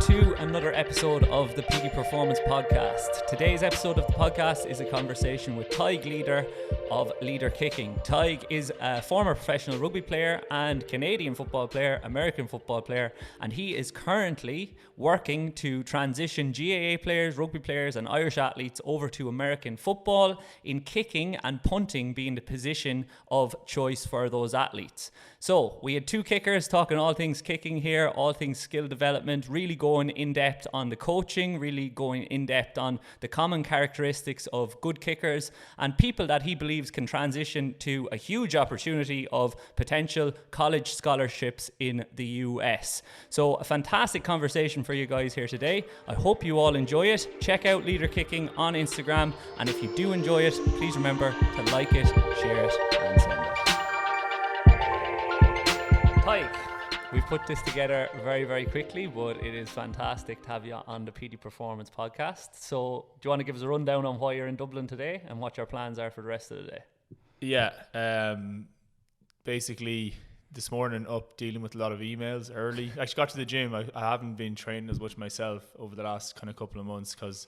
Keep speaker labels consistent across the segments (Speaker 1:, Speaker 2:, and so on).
Speaker 1: to another episode of the Petey Performance Podcast. Today's episode of the podcast is a conversation with Tadhg Leader of Leader Kicking. Tadhg is a former professional rugby player and Canadian football player, American football player, and he is currently working to transition GAA players, rugby players and Irish athletes over to American football, in kicking and punting being the position of choice for those athletes. So we had two kickers talking all things kicking here, all things skill development, really going in depth on the coaching, really going in depth on the common characteristics of good kickers and people that he believes can transition to a huge opportunity of potential college scholarships in the US. So a fantastic conversation for you guys here today. I hope you all enjoy it. Check out Leader Kicking on Instagram, and if you do enjoy it, please remember to like it, share it and send it. Tadhg, we've put this together very, very quickly, but it is fantastic to have you on the Petey Performance Podcast. So do you want to give us a rundown on why you're in Dublin today and what your plans are for the rest of the day?
Speaker 2: Yeah, basically this morning up dealing with a lot of emails early. I actually got to the gym. I haven't been training as much myself over the last kind of couple of months because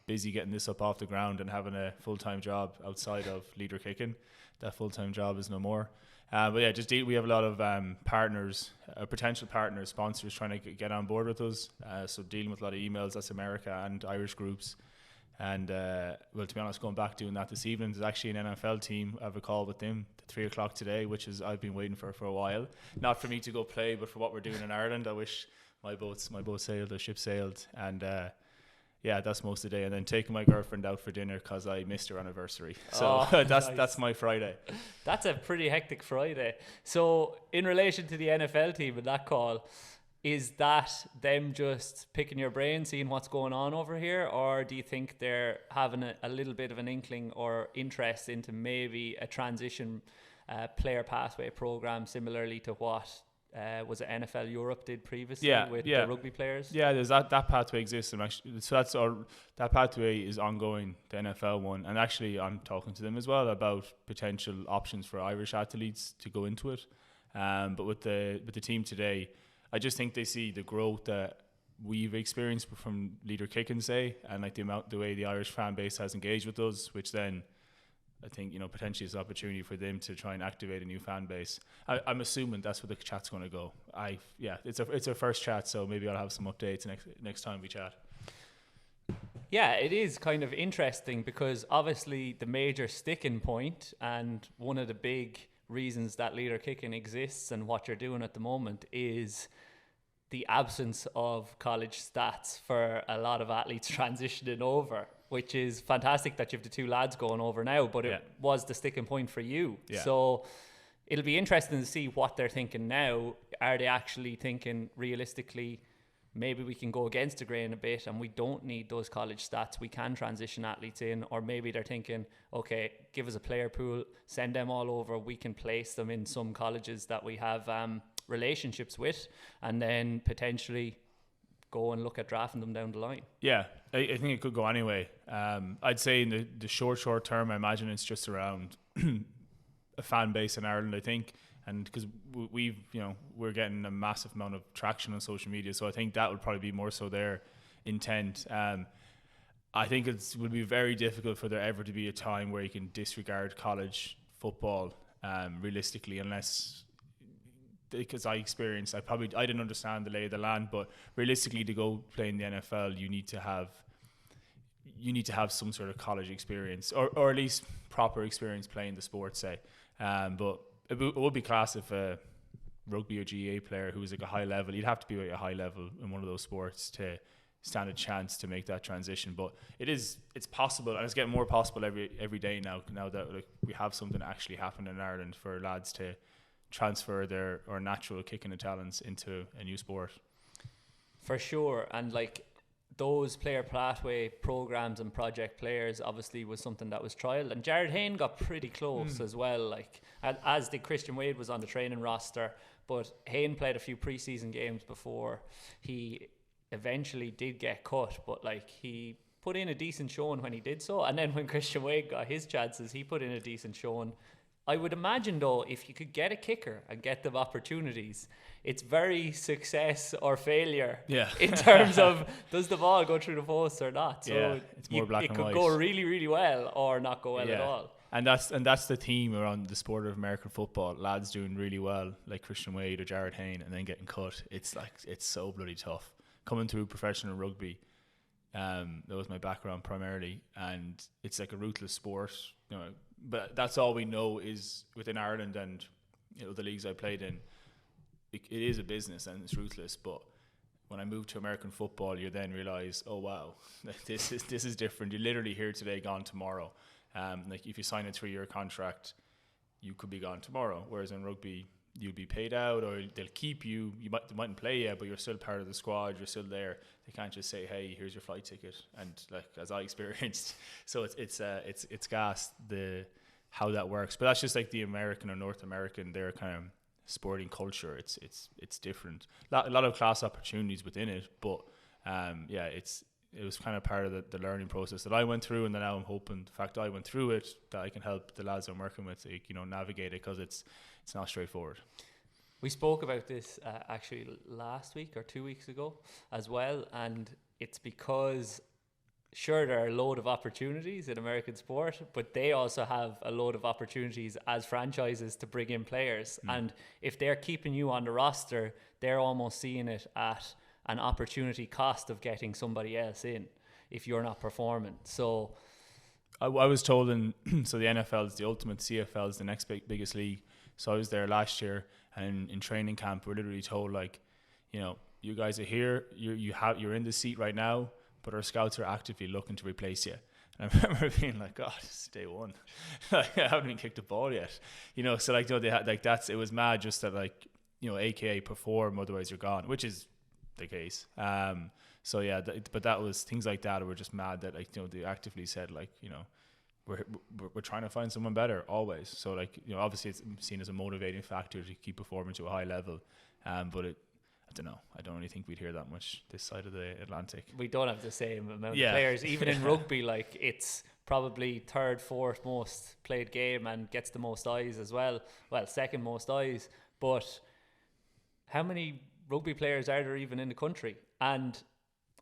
Speaker 2: busy getting this up off the ground and having a full-time job outside of Leader Kicking. That full-time job is no more. But yeah, we have a lot of partners, potential partners, sponsors trying to get on board with us. So dealing with a lot of emails, that's America and Irish groups. And well, to be honest, going back doing that this evening, there's actually an NFL team. I have a call with them at 3 o'clock today, which is I've been waiting for a while. Not for me to go play, but for what we're doing in Ireland. I wish my boat sailed, the ship sailed, and yeah, that's most of the day. And then taking my girlfriend out for dinner because I missed her anniversary. So that's my Friday.
Speaker 1: That's a pretty hectic Friday. So in relation to the NFL team and that call, is that them just picking your brain, seeing what's going on over here? Or do you think they're having a little bit of an inkling or interest into maybe a transition player pathway program similarly to what was it NFL Europe did previously with the rugby players? Yeah,
Speaker 2: there's that pathway exists, and actually, so that pathway is ongoing, the NFL one, and actually I'm talking to them as well about potential options for Irish athletes to go into it. But with the team today, I just think they see the growth that we've experienced from Leader Kicking, say, and like the way the Irish fan base has engaged with us, which then I think, potentially is an opportunity for them to try and activate a new fan base. I'm assuming that's where the chat's going to go. It's a first chat, so maybe I'll have some updates next time we chat.
Speaker 1: Yeah, it is kind of interesting because obviously the major sticking point and one of the big reasons that Leader Kicking exists and what you're doing at the moment is the absence of college stats for a lot of athletes transitioning over, which is fantastic that you have the two lads going over now, but it was the sticking point for you. Yeah. So it'll be interesting to see what they're thinking now. Are they actually thinking realistically, maybe we can go against the grain a bit and we don't need those college stats, we can transition athletes in? Or maybe they're thinking, okay, give us a player pool, send them all over, we can place them in some colleges that we have relationships with, and then potentially go and look at drafting them down the line. Yeah,
Speaker 2: I think it could go anyway. I'd say in the short term, I imagine it's just around a fan base in Ireland, I think, and because we're getting a massive amount of traction on social media, so I think that would probably be more so their intent. I think it would be very difficult for there ever to be a time where you can disregard college football realistically, unless, because I didn't understand the lay of the land, but realistically to go play in the NFL, you need to have some sort of college experience or at least proper experience playing the sport, say. But it would be class if a rugby or GAA player who was like a high level, you'd have to be at a high level in one of those sports to stand a chance to make that transition. But it's possible, and it's getting more possible every day now that we have something actually happening in Ireland for lads to transfer their natural kicking talents into a new sport.
Speaker 1: For sure. And those player pathway programs and project players obviously was something that was trialed, and Jared Hayne got pretty close as well, as did Christian Wade was on the training roster, but Hayne played a few preseason games before he eventually did get cut, but he put in a decent showing when he did so, and then when Christian Wade got his chances, he put in a decent showing I would imagine though, if you could get a kicker and get them opportunities, it's very success or failure in terms of does the ball go through the post or not. So
Speaker 2: it's more black
Speaker 1: it
Speaker 2: and
Speaker 1: could
Speaker 2: white.
Speaker 1: go really, really well or not go well at all.
Speaker 2: And that's the theme around the sport of American football. Lads doing really well, like Christian Wade or Jared Hayne, and then getting cut. It's so bloody tough. Coming through professional rugby, that was my background primarily, and it's like a ruthless sport, but that's all we know is within Ireland and the leagues I played in. It is a business and it's ruthless, but when I moved to American football, you then realize, oh wow, this is different. You're literally here today, gone tomorrow. Like if you sign a 3-year contract, you could be gone tomorrow. Whereas in rugby, you'll be paid out, or they'll keep you. They mightn't play you, but you're still part of the squad. You're still there. They can't just say, "Hey, here's your flight ticket." And like as I experienced, so it's gas how that works. But that's just like the American or North American, their kind of sporting culture. It's different. A lot of class opportunities within it, but it was kind of part of the learning process that I went through, and then now I'm hoping the fact I went through it that I can help the lads I'm working with, navigate it, because it's not straightforward.
Speaker 1: We spoke about this actually last week or 2 weeks ago as well, and it's because sure there are a load of opportunities in American sport, but they also have a load of opportunities as franchises to bring in players, and if they're keeping you on the roster, they're almost seeing it at an opportunity cost of getting somebody else in if you're not performing. So
Speaker 2: I was told so the NFL is the ultimate, CFL is the next biggest league. So I was there last year, and in training camp we're literally told, like, you guys are here, you're in the seat right now, but our scouts are actively looking to replace you. And I remember being like, God, this is day one. Like, I haven't even kicked a ball yet. So like, they had, like, it was mad just that, like, AKA perform, otherwise you're gone, which is the case. So yeah, but that was things like that were just mad that, like, they actively said, like, we're trying to find someone better always. So, like, obviously it's seen as a motivating factor to keep performing to a high level. But I don't know. I don't really think we'd hear that much this side of the Atlantic.
Speaker 1: We don't have the same amount of players. Even in rugby, like, it's probably third, fourth most played game and gets the most eyes as well. Well, second most eyes. But how many rugby players are there even in the country? And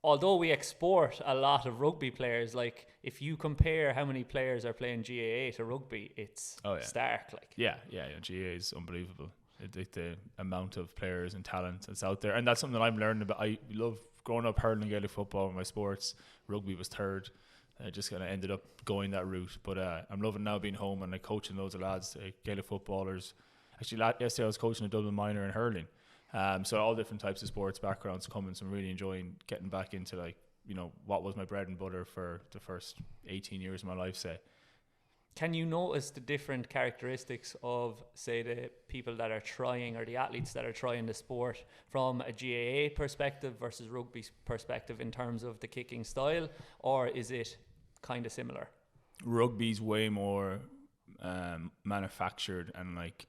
Speaker 1: although we export a lot of rugby players, like, if you compare how many players are playing GAA to rugby, it's stark. Like,
Speaker 2: yeah, GAA is unbelievable. The amount of players and talent that's out there, and that's something that I'm learning about. I love growing up hurling Gaelic football in my sports. Rugby was third. I just kind of ended up going that route, but I'm loving now being home and, like, coaching loads of lads, Gaelic footballers. Actually, yesterday I was coaching a Dublin minor in hurling. So all different types of sports backgrounds coming, so I'm really enjoying getting back into, like, what was my bread and butter for the first 18 years of my life, say.
Speaker 1: Can you notice the different characteristics of, say, the people that are trying, or the athletes that are trying the sport, from a GAA perspective versus rugby perspective in terms of the kicking style, or is it kind of similar?
Speaker 2: Rugby's way more manufactured, and, like,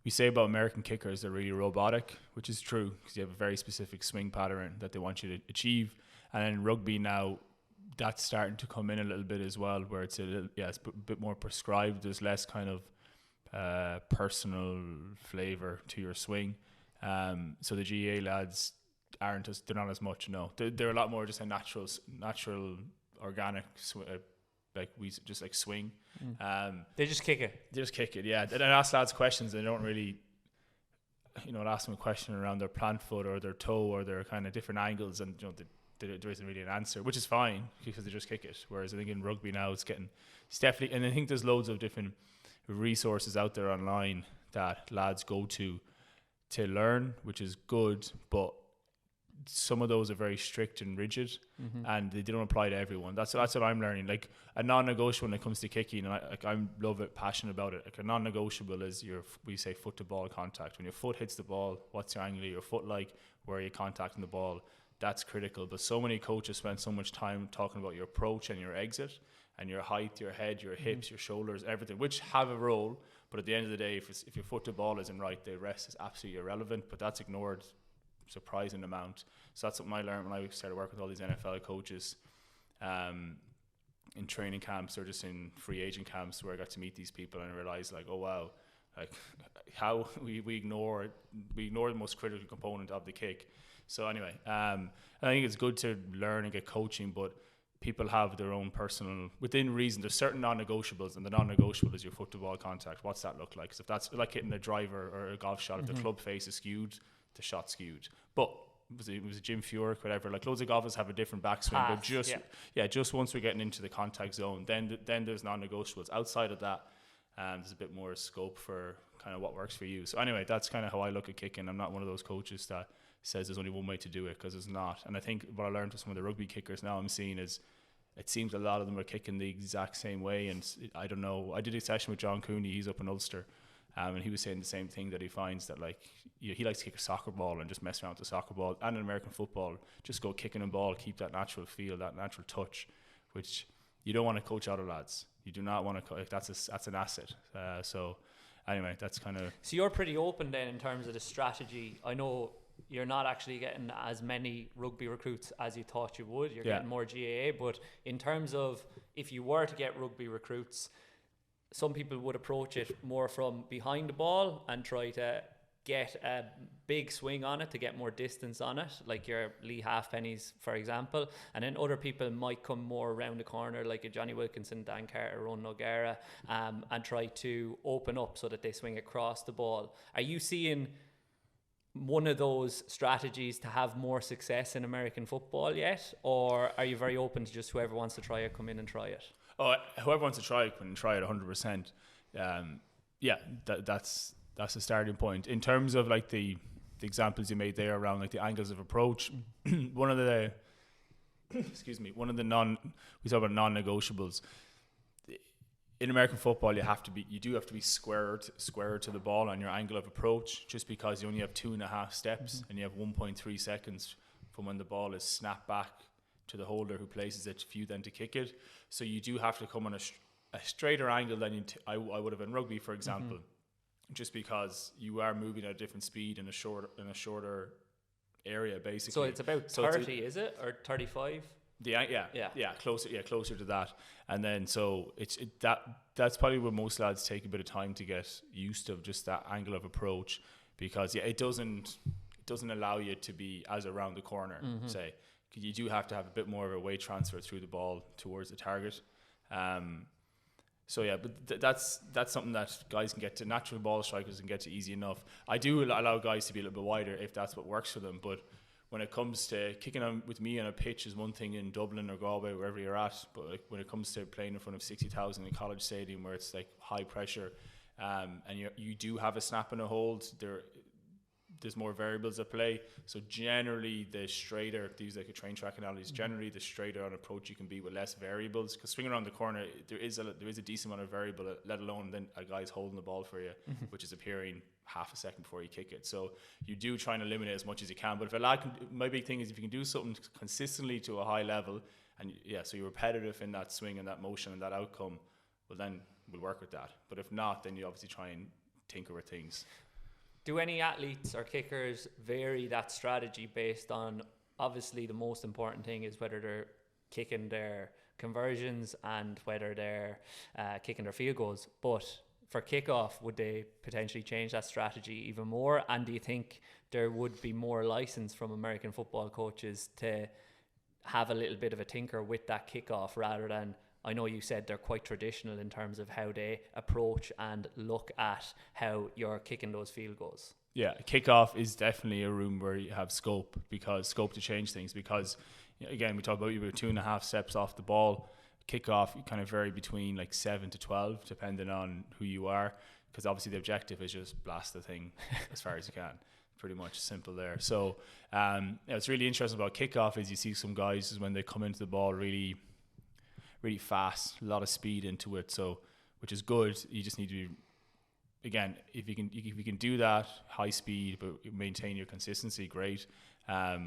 Speaker 2: we say about American kickers, they're really robotic, which is true, because you have a very specific swing pattern that they want you to achieve. And in rugby now, that's starting to come in a little bit as well, where it's it's a bit more prescribed. There's less kind of personal flavour to your swing. So the GAA lads they're not as much. No, they're a lot more just a natural, organic like we just like swing.
Speaker 1: They just kick it.
Speaker 2: They just kick it, yeah. And I ask lads questions. They don't really, ask them a question around their plant foot or their toe or their kind of different angles, and there isn't really an answer, which is fine because they just kick it. Whereas I think in rugby now it's definitely, and I think there's loads of different resources out there online that lads go to learn, which is good, but some of those are very strict and rigid, and they don't apply to everyone. That's what I'm learning. Like, a non-negotiable when it comes to kicking, and I love it, passionate about it. Like, a non-negotiable is we say foot to ball contact. When your foot hits the ball, what's your angle of your foot like? Where are you contacting the ball? That's critical. But so many coaches spend so much time talking about your approach and your exit and your height, your head, your hips, your shoulders, everything, which have a role. But at the end of the day, if your foot to ball isn't right, the rest is absolutely irrelevant. But that's ignored surprising amount. So that's something I learned when I started working with all these NFL coaches. training camps or just in free agent camps where I got to meet these people and I realized like, oh wow, like how we ignore the most critical component of the kick. So anyway, I think it's good to learn and get coaching, but people have their own personal, within reason, there's certain non-negotiables, and the non-negotiable is your foot to ball contact. What's that look like? So if that's like hitting a driver or a golf shot, if the club face is skewed, the shot's skewed. But it was a Jim Furyk, whatever, like loads of golfers have a different backswing, but just once we're getting into the contact zone, then there's non-negotiables. Outside of that, there's a bit more scope for kind of what works for you. So anyway, that's kind of how I look at kicking. I'm not one of those coaches that says there's only one way to do it, because it's not. And I think what I learned with some of the rugby kickers now I'm seeing is it seems a lot of them are kicking the exact same way. And I don't know, I did a session with John Cooney, he's up in Ulster, and he was saying the same thing, that he finds that like he likes to kick a soccer ball and just mess around with the soccer ball, and in American football just go kicking a ball, keep that natural feel, that natural touch, which you don't want to coach out of lads. You do not want to that's an asset. So anyway, that's kind of.
Speaker 1: So you're pretty open then in terms of the strategy. I know you're not actually getting as many rugby recruits as you thought you would. You're getting more GAA, but in terms of if you were to get rugby recruits, some people would approach it more from behind the ball and try to get a big swing on it to get more distance on it, like your Lee Halfpennies, for example. And then other people might come more around the corner, like a Johnny Wilkinson, Dan Carter, Ronan O'Gara, and try to open up so that they swing across the ball. Are you seeing one of those strategies to have more success in American football yet, or are you very open to just whoever wants to try it, come in and try it?
Speaker 2: Oh, whoever wants to try it can try it 100%. That's the starting point. In terms of like the examples you made there around like the angles of approach, one of the we talk about non-negotiables. In American football, you do have to be squarer to the ball on your angle of approach, just because you only have 2.5 steps and you have 1.3 seconds from when the ball is snapped back to the holder who places it for you then to kick it. So you do have to come on a straighter angle than I would have in rugby, for example, just because you are moving at a different speed in a shorter area, basically.
Speaker 1: So it's about 30, is it, or 35?
Speaker 2: Closer to that. And then so that's probably where most lads take a bit of time to get used to, just that angle of approach, because it doesn't allow you to be as around the corner, say. You do have to have a bit more of a weight transfer through the ball towards the target. But that's something that guys can get to, natural ball strikers can get to easy enough. I do allow guys to be a little bit wider if that's what works for them, but when it comes to kicking on with me on a pitch is one thing in Dublin or Galway, wherever you're at, but like when it comes to playing in front of 60,000 in College Stadium where it's like high pressure, and you do have a snap and a hold, there's more variables at play. So generally the straighter, to use like a train track analogy, generally the straighter on approach you can be with less variables, because swinging around the corner there is a decent amount of variable, let alone then a guy's holding the ball for you, which is appearing half a second before you kick it. So you do try and eliminate as much as you can, but my big thing is if you can do something consistently to a high level, and so you're repetitive in that swing and that motion and that outcome, well then we'll work with that. But if not, then you obviously try and tinker with things.
Speaker 1: Do any athletes or kickers vary that strategy based on, obviously the most important thing is whether they're kicking their conversions and whether they're kicking their field goals, but for kickoff, would they potentially change that strategy even more? And do you think there would be more license from American football coaches to have a little bit of a tinker with that kickoff, rather than, I know you said they're quite traditional in terms of how they approach and look at how you're kicking those field goals?
Speaker 2: Yeah, kickoff is definitely a room where you have scope to change things, because again, we talk about you were 2.5 steps off the ball. Kickoff, you kind of vary between like 7 to 12 depending on who you are, because obviously the objective is just blast the thing as far as you can. Pretty much simple there. So it's really interesting about kickoff is you see some guys is when they come into the ball really fast, a lot of speed into it, so which is good. You just need to be, again, if you can do that high speed but maintain your consistency, great.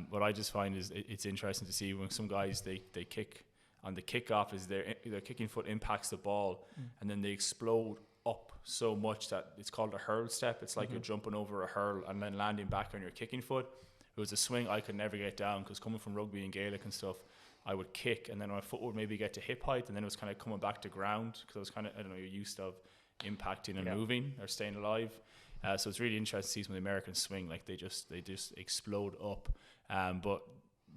Speaker 2: What I just find is it's interesting to see when some guys they kick on the kickoff, is their kicking foot impacts the ball and then they explode up so much that it's called a hurl step. It's like you're jumping over a hurl and then landing back on your kicking foot. It was a swing I could never get down, because coming from rugby and Gaelic and stuff, I would kick, and then my foot would maybe get to hip height, and then it was kind of coming back to ground because I was kind of, I don't know, you're used to impacting and moving or staying alive. So it's really interesting to see some of the American swing, like they just explode up. But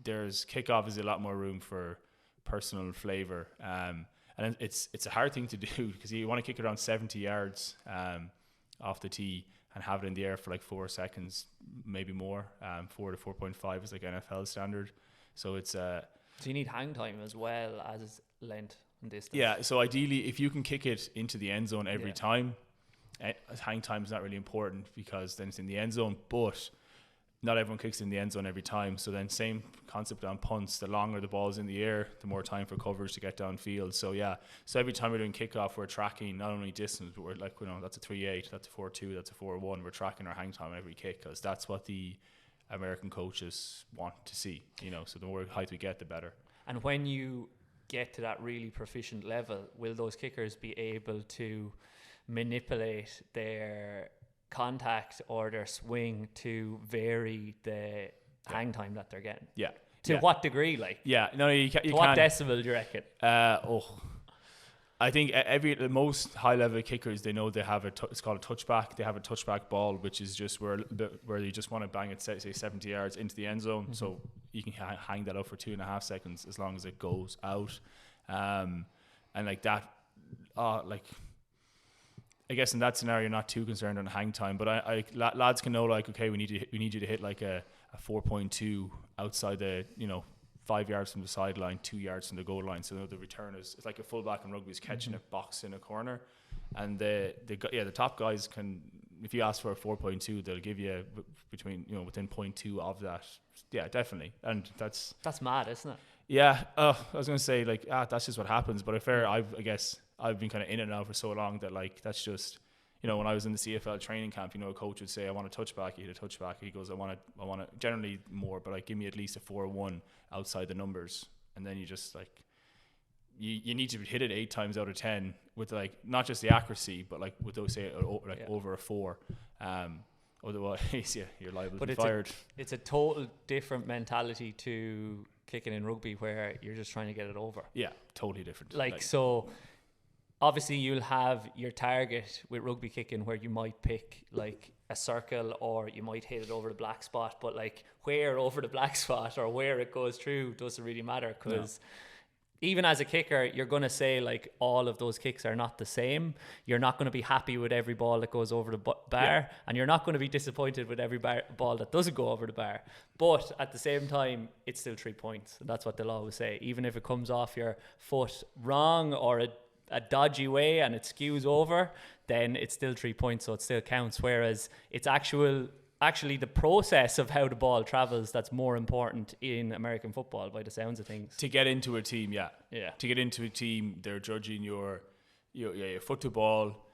Speaker 2: there's kickoff is a lot more room for personal flavor. And it's a hard thing to do because you want to kick around 70 yards off the tee and have it in the air for like 4 seconds, maybe more. 4 to 4.5 is like NFL standard. So it's
Speaker 1: so you need hang time as well as length and distance.
Speaker 2: Yeah, so ideally, if you can kick it into the end zone every time, hang time is not really important because then it's in the end zone, but not everyone kicks in the end zone every time. So then same concept on punts. The longer the ball's in the air, the more time for coverage to get downfield. So so every time we're doing kickoff, we're tracking not only distance, but we're like, that's a 3.8, that's a 4.2, that's a 4.1. We're tracking our hang time every kick because that's what the American coaches want to see, so the more height we get, the better.
Speaker 1: And when you get to that really proficient level, will those kickers be able to manipulate their contact or their swing to vary the hang time that they're getting?
Speaker 2: Yeah.
Speaker 1: To what degree, like?
Speaker 2: Yeah. No, you can't.
Speaker 1: What decibel do you reckon?
Speaker 2: I think the most high level kickers, they know they have it's called a touchback. They have a touchback ball, which is just where you just want to bang it, say 70 yards into the end zone. Mm-hmm. So you can hang that up for 2.5 seconds as long as it goes out. And like that, I guess in that scenario, you're not too concerned on hang time, but lads can know, like, okay, we need you to hit like a 4.2 outside the 5 yards from the sideline, 2 yards from the goal line. So the return it's like a fullback in rugby is catching a box in a corner, and the top guys can, if you ask for a 4.2, they'll give you between within 0.2 of that. Yeah, definitely, and that's
Speaker 1: mad, isn't it?
Speaker 2: Yeah, I was gonna say like that's just what happens. But I guess I've been kind of in it now for so long that like that's just when I was in the CFL training camp, a coach would say, I want a touchback. You hit a touchback. He goes, I want to generally more, but like give me at least a 4.1 outside the numbers, and then you just like you need to hit it 8 times out of 10 with like not just the accuracy, but like with those over a 4. Otherwise, you're liable to be fired.
Speaker 1: It's a total different mentality to kicking in rugby where you're just trying to get it over.
Speaker 2: Yeah, totally different.
Speaker 1: So obviously you'll have your target with rugby kicking where you might pick like a circle or you might hit it over the black spot, but like where over the black spot or where it goes through doesn't really matter because even as a kicker, you're going to say like all of those kicks are not the same. You're not going to be happy with every ball that goes over the bar, and you're not going to be disappointed with every ball that doesn't go over the bar. But at the same time, it's still 3 points. And that's what they'll always say. Even if it comes off your foot wrong or a dodgy way and it skews over, then it's still 3 points, so it still counts. Whereas it's actually the process of how the ball travels that's more important in American football by the sounds of things.
Speaker 2: To get into a team, to get into a team, they're judging your foot to ball,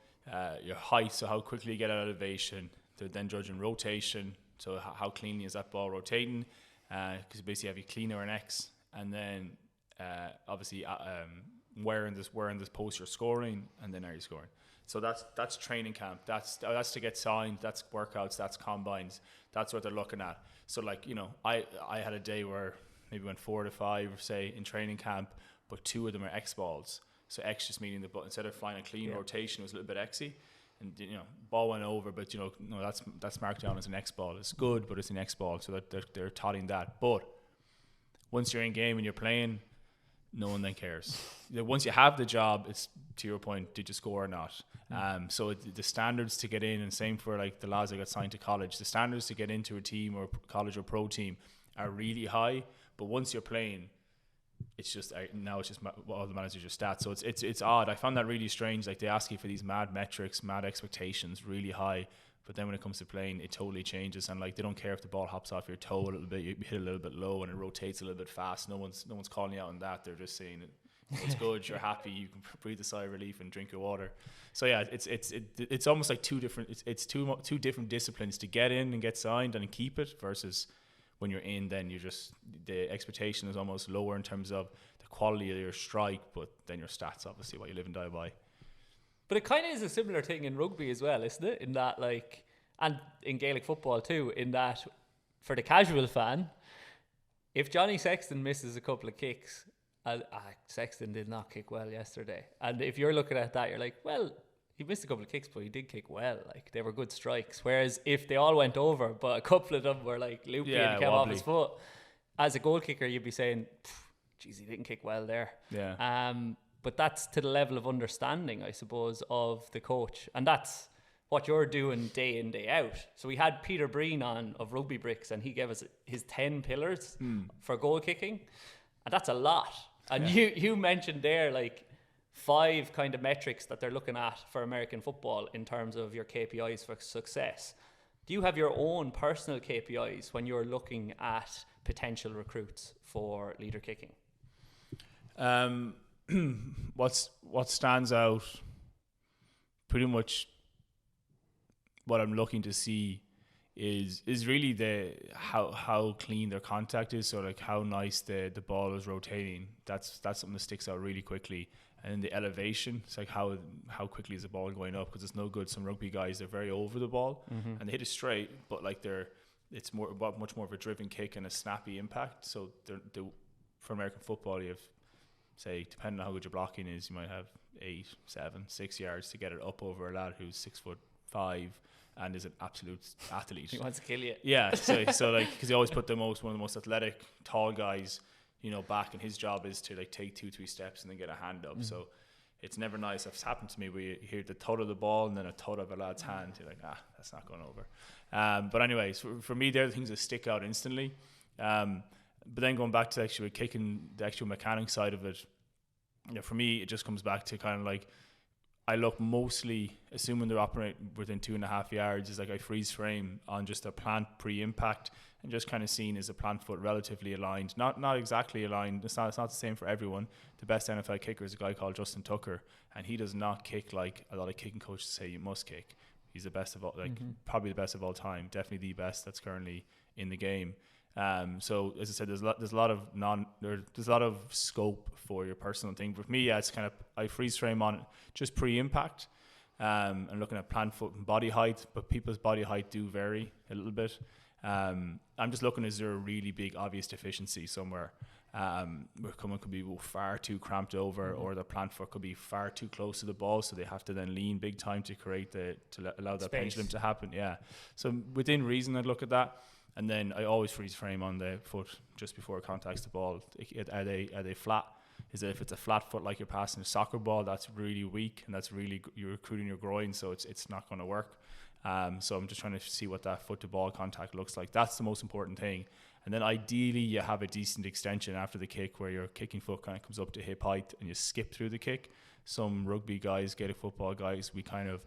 Speaker 2: your height, so how quickly you get out of elevation. They're then judging rotation, so how cleanly is that ball rotating, because basically you have your clean or an X, and then obviously where in this post you're scoring, and then are you scoring. So that's training camp. That's to get signed. That's workouts. That's combines. That's what they're looking at. So like I had a day where maybe went 4 to 5, say in training camp, but 2 of them are X balls. So X just meaning instead of flying a clean rotation, it was a little bit Xy, and ball went over, but that's marked down as an X ball. It's good, but it's an X ball. So that they're touting that. But once you're in game and you're playing, no one then cares. Once you have the job, it's to your point, did you score or not? So the standards to get in, and same for like the lads that got signed to college, the standards to get into a team or college or pro team are really high. But once you're playing, it's just all the managers your stats. So it's odd. I found that really strange. Like they ask you for these mad metrics, mad expectations, really high. But then when it comes to playing, it totally changes, and like they don't care if the ball hops off your toe a little bit, you hit a little bit low, and it rotates a little bit fast. No one's calling you out on that. They're just saying it's good, you're happy, you can breathe a sigh of relief and drink your water. So yeah, it's almost like two different disciplines to get in and get signed and keep it, versus when you're in, then the expectation is almost lower in terms of the quality of your strike, but then your stats, obviously, what you live and die by.
Speaker 1: But it kind of is a similar thing in rugby as well, isn't it? In that, like, and in Gaelic football too, in that for the casual fan, if Johnny Sexton misses a couple of kicks, Sexton did not kick well yesterday. And if you're looking at that, you're like, well, he missed a couple of kicks, but he did kick well. Like, they were good strikes. Whereas if they all went over, but a couple of them were like loopy and he came off his foot, as a goal kicker, you'd be saying, geez, he didn't kick well there.
Speaker 2: Yeah.
Speaker 1: But that's to the level of understanding, I suppose, of the coach. And that's what you're doing day in, day out. So we had Peter Breen on of Rugby Bricks, and he gave us his 10 pillars for goal kicking. And that's a lot. And you mentioned there, like, 5 kind of metrics that they're looking at for American football in terms of your KPIs for success. Do you have your own personal KPIs when you're looking at potential recruits for leader kicking?
Speaker 2: What stands out, pretty much what I'm looking to see is really the how clean their contact is. So like how nice the ball is rotating. That's something that sticks out really quickly. And the elevation, it's like how quickly is the ball going up, because it's no good. Some rugby guys, they're very over the ball and they hit it straight, but like it's much more of a driven kick and a snappy impact. So for American football, you have, say, depending on how good your blocking is, you might have 8, 7, 6 yards to get it up over a lad who's 6'5" and is an absolute athlete.
Speaker 1: He wants to kill you.
Speaker 2: Yeah, so like, because they always put one of the most athletic, tall guys, back, and his job is to like take 2-3 steps and then get a hand up. So it's never nice. It's happened to me where you hear the thud of the ball and then a thud of a lad's hand. You're like, that's not going over. But anyways, for me, they're the things that stick out instantly. But then going back to actually kicking, the actual mechanic side of it, for me, it just comes back to kind of like, I look mostly, assuming they're operating within 2.5 yards, is like I freeze frame on just a plant pre-impact and just kind of seen as a plant foot relatively aligned, not exactly aligned. It's not the same for everyone. The best NFL kicker is a guy called Justin Tucker, and he does not kick like a lot of kicking coaches say you must kick. He's the best of all, probably the best of all time, definitely the best that's currently in the game. So as I said, there's a lot of scope for your personal thing. But for me, it's kind of, I freeze frame on just pre-impact, and looking at plant foot and body height, but people's body height do vary a little bit. I'm just looking, is there a really big obvious deficiency somewhere, where someone could be far too cramped over, or the plant foot could be far too close to the ball, so they have to then lean big time to allow that pendulum to happen. Yeah, so within reason, I'd look at that. And then I always freeze frame on the foot just before it contacts the ball. Are they flat? Is it, if it's a flat foot like you're passing a soccer ball, that's really weak, and that's really, you're recruiting your groin, so it's not going to work. So I'm just trying to see what that foot to ball contact looks like. That's the most important thing. And then ideally you have a decent extension after the kick where your kicking foot kind of comes up to hip height and you skip through the kick. Some rugby guys, Gaelic football guys, we kind of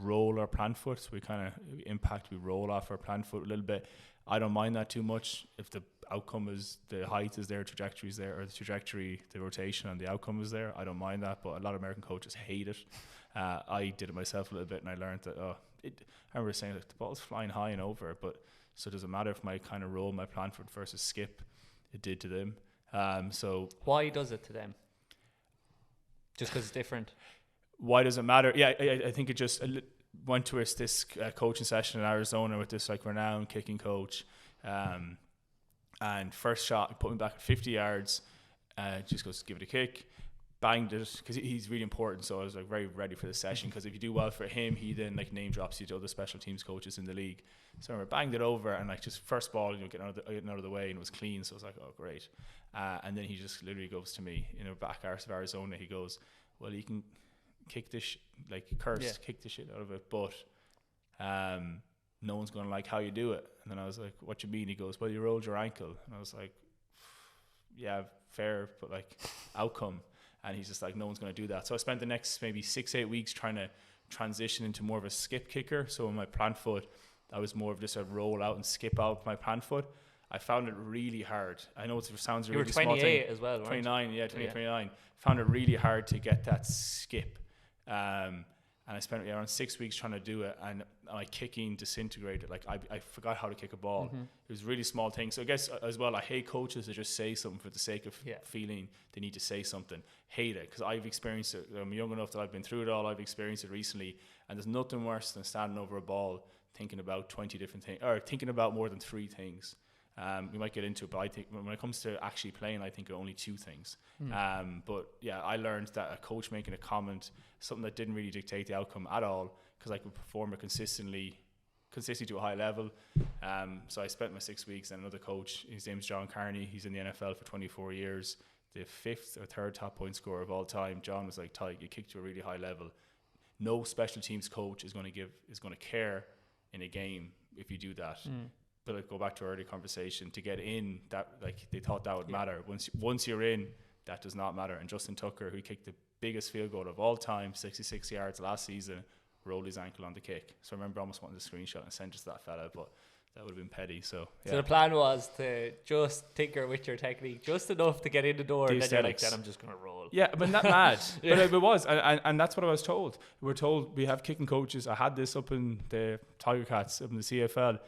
Speaker 2: roll our plant foot. So we kind of we roll off our plant foot a little bit. I don't mind that too much if the outcome is, the height is there, trajectory is there, or the trajectory, the rotation and the outcome is there. I don't mind that, but a lot of American coaches hate it. I did it myself a little bit, and I learned that I remember saying, like, the ball's flying high and over, but so does it matter if I kind of roll my plant foot versus skip? It did to them. So
Speaker 1: why does it to them? Just because it's different?
Speaker 2: Why does it matter? Yeah, I think it just went to this coaching session in Arizona with this like renowned kicking coach, and first shot, he put me back at 50 yards, just goes, give it a kick, banged it, because he's really important. So I was like very ready for the session, because if you do well for him, he then like name drops you to other special teams coaches in the league. So I banged it over, and like just first ball, getting out of the way, and it was clean. So I was like, oh great. And then he just literally goes to me in the back arse of Arizona. He goes, well, you can kick this kick the shit out of it, but no one's gonna like how you do it. And then I was like, what you mean? He goes, well, you rolled your ankle. And I was like, yeah, fair, but like outcome. And he's just like, no one's gonna do that. So I spent the next maybe 6-8 weeks trying to transition into more of a skip kicker. So on my plant foot, I was more of just a roll out and skip out my plant foot. I found it really hard. I know it sounds really small. You were 28
Speaker 1: as well,
Speaker 2: 29, yeah, 29. Found it really hard to get that skip. And I spent around 6 weeks trying to do it, and my kicking disintegrated. Like I forgot how to kick a ball. It was a really small thing. So I guess as well, I hate coaches that just say something for the sake of feeling they need to say something. Hate it, because I've experienced it. I'm young enough that I've been through it all. I've experienced it recently, and there's nothing worse than standing over a ball thinking about 20 different things, or thinking about more than 3 things. We might get into it, but I think when it comes to actually playing, I think only two things. But yeah, I learned that a coach making a comment, something that didn't really dictate the outcome at all, because I could perform it consistently to a high level. So I spent my 6 weeks, and another coach, his name's John Carney, he's in the NFL for 24 years, the 5th or 3rd top point scorer of all time. John was like, Tadhg, you kicked to a really high level. No special teams coach is going to care in a game if you do that. But I'd go back to our earlier conversation, to get in, that like they thought that would matter. Once you're in, that does not matter. And Justin Tucker, who kicked the biggest field goal of all time, 66 yards last season, rolled his ankle on the kick. So I remember almost wanting to screenshot and send it to that fella, but that would have been petty. So
Speaker 1: the plan was to just tinker with your technique just enough to get in the door, and then you're like, then I'm just going to roll.
Speaker 2: Yeah, but not mad. But it was, and that's what I was told. We're told we have kicking coaches. I had this up in the Tiger Cats, up in the CFL.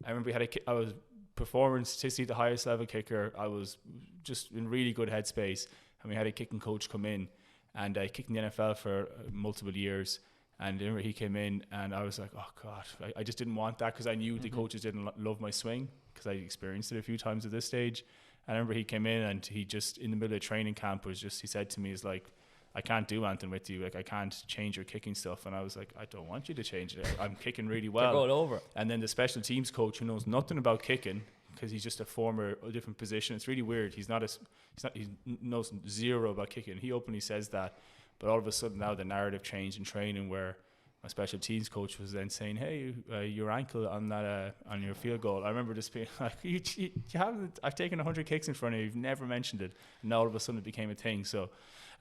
Speaker 2: I remember I was performing statistically the highest level kicker. I was just in really good headspace, and we had a kicking coach come in, and I kicked in the NFL for multiple years. And I remember he came in, and I was like, oh God, I just didn't want that, because I knew the coaches didn't love my swing, because I experienced it a few times at this stage. And I remember he came in, and he just, in the middle of training camp, he said to me, he's like, I can't do anything with you. Like, I can't change your kicking stuff. And I was like, I don't want you to change it. I'm kicking really well.
Speaker 1: They're going over.
Speaker 2: And then the special teams coach, who knows nothing about kicking, because he's just a different position. It's really weird. He knows zero about kicking. He openly says that. But all of a sudden now the narrative changed in training, where my special teams coach was then saying, hey, your ankle on that on your field goal. I remember just being like, you haven't, I've taken 100 kicks in front of you, you've never mentioned it. And now all of a sudden it became a thing. So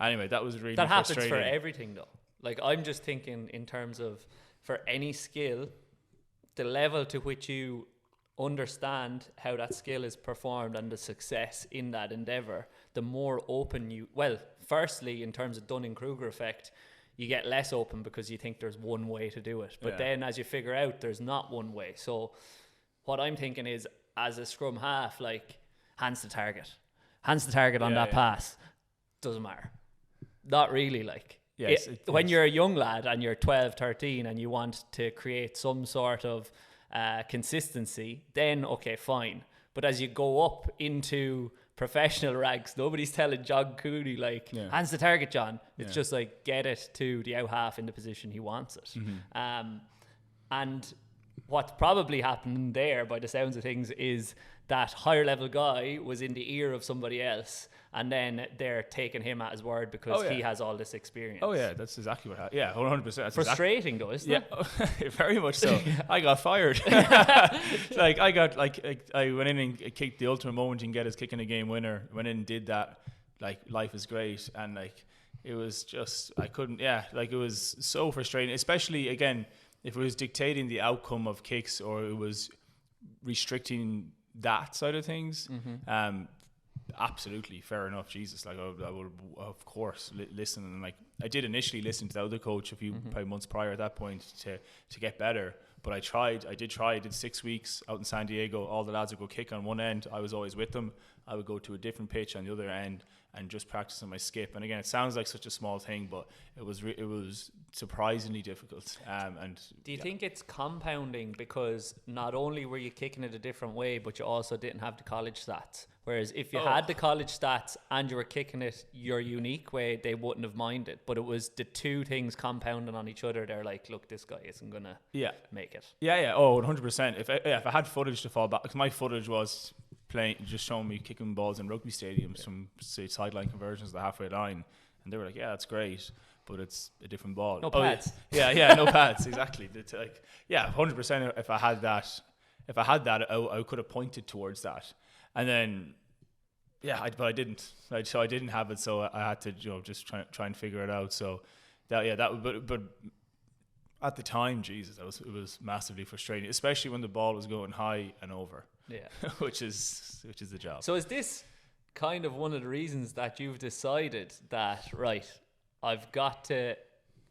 Speaker 2: anyway, that was really frustrating.
Speaker 1: That happens for everything though. Like, I'm just thinking in terms of, for any skill, the level to which you understand how that skill is performed and the success in that endeavour, the more open you, well, firstly, in terms of Dunning-Kruger effect, you get less open because you think there's one way to do it. But then as you figure out there's not one way. So what I'm thinking is, as a scrum half, like, hands to target on that pass. Doesn't matter. Not really, like.
Speaker 2: Yes,
Speaker 1: when you're a young lad and you're 12, 13 and you want to create some sort of consistency, then okay, fine. But as you go up into professional ranks, nobody's telling John Cooney, like, hands to target, John. It's just like, get it to the out half in the position he wants it. And what's probably happened there, by the sounds of things, is that higher level guy was in the ear of somebody else, and then they're taking him at his word because he has all this experience.
Speaker 2: Oh yeah, that's exactly what happened. Yeah, 100%.
Speaker 1: Frustrating though, isn't it?
Speaker 2: Yeah, very much so. I got fired. Like, I went in and kicked the ultimate moment you can get is kicking a game winner. Went in and did that. Like, life is great, and like, it was just, I couldn't. Yeah, like, it was so frustrating, especially again if it was dictating the outcome of kicks, or it was restricting that side of things. Absolutely fair enough. Jesus, like, I would of course listen, and like, I did initially listen to the other coach a few probably months prior at that point to get better. But I did 6 weeks out in San Diego. All the lads would go kick on one end, I was always with them. I would go to a different pitch on the other end and just practice on my skip. And again, it sounds like such a small thing, but it was surprisingly difficult. And
Speaker 1: do you think it's compounding, because not only were you kicking it a different way, but you also didn't have the college stats? Whereas if you had the college stats and you were kicking it your unique way, they wouldn't have minded. But it was the two things compounding on each other. They're like, look, this guy isn't going to make it.
Speaker 2: Yeah. Oh, 100%. If I had footage to fall back, because my footage was just showing me kicking balls in rugby stadiums from, say, sideline conversions to the halfway line. And they were like, yeah, that's great, but it's a different ball.
Speaker 1: No pads.
Speaker 2: Yeah, no pads, exactly. It's like, yeah, 100%. If I had that, I could have pointed towards that. And then, but I didn't. So I didn't have it. So I had to, just try and figure it out. So but at the time, Jesus, it was massively frustrating, especially when the ball was going high and over.
Speaker 1: Yeah,
Speaker 2: which is the job.
Speaker 1: So is this kind of one of the reasons that you've decided that, right, I've got to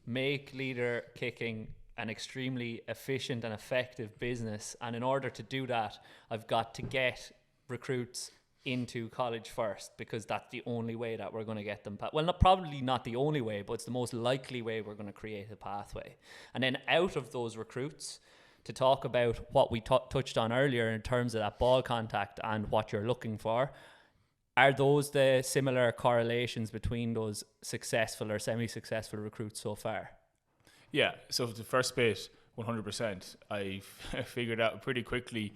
Speaker 1: make leader kicking an extremely efficient and effective business, and in order to do that, I've got to get recruits into college first, because that's the only way that we're going to get them probably not the only way, but it's the most likely way we're going to create a pathway. And then out of those recruits, to talk about what we touched on earlier in terms of that ball contact and what you're looking for. Are those the similar correlations between those successful or semi-successful recruits so far?
Speaker 2: Yeah, so the first bit, 100%, I figured out pretty quickly,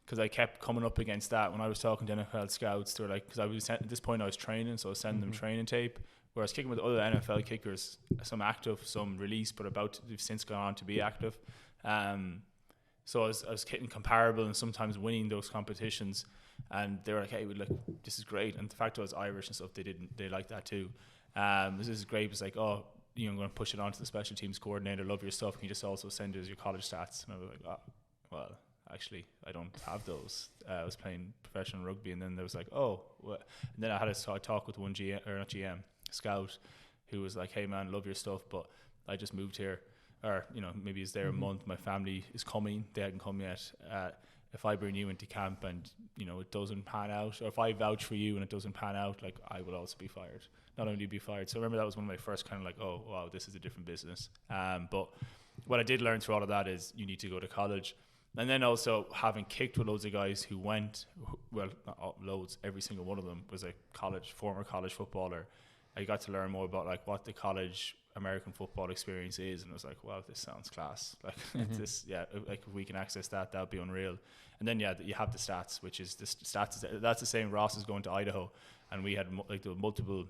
Speaker 2: because I kept coming up against that when I was talking to NFL scouts. They were like, because at this point I was training, so I was sending them training tape, where I was kicking with other NFL kickers, some active, some released, but they've since gone on to be active. So I was hitting comparable and sometimes winning those competitions, and they were like, "Hey, look, this is great." And the fact I was Irish and stuff, they liked that too. This is great. It was like, "Oh, I'm going to push it on to the special teams coordinator. Love your stuff. Can you just also send us your college stats?" And I was like, "Oh, well, actually, I don't have those." I was playing professional rugby, and then there was like, "Oh," what? And then I had a talk with one scout, who was like, "Hey man, love your stuff, but I just moved here, or maybe it's there a month. My family is coming. They hadn't come yet. If I bring you into camp and it doesn't pan out, or if I vouch for you and it doesn't pan out, like, I will also be fired. Not only be fired." So I remember that was one of my first kind of like, oh wow, this is a different business. But what I did learn through all of that is you need to go to college. And then also having kicked with loads of guys who went, well, not loads, every single one of them was a former college footballer. I got to learn more about like what the college American football experience is, and I was like, wow, this sounds class. Like this, yeah, like if we can access that would be unreal. And then you have the stats, which is that's the same. Ross is going to Idaho, and we had like the multiple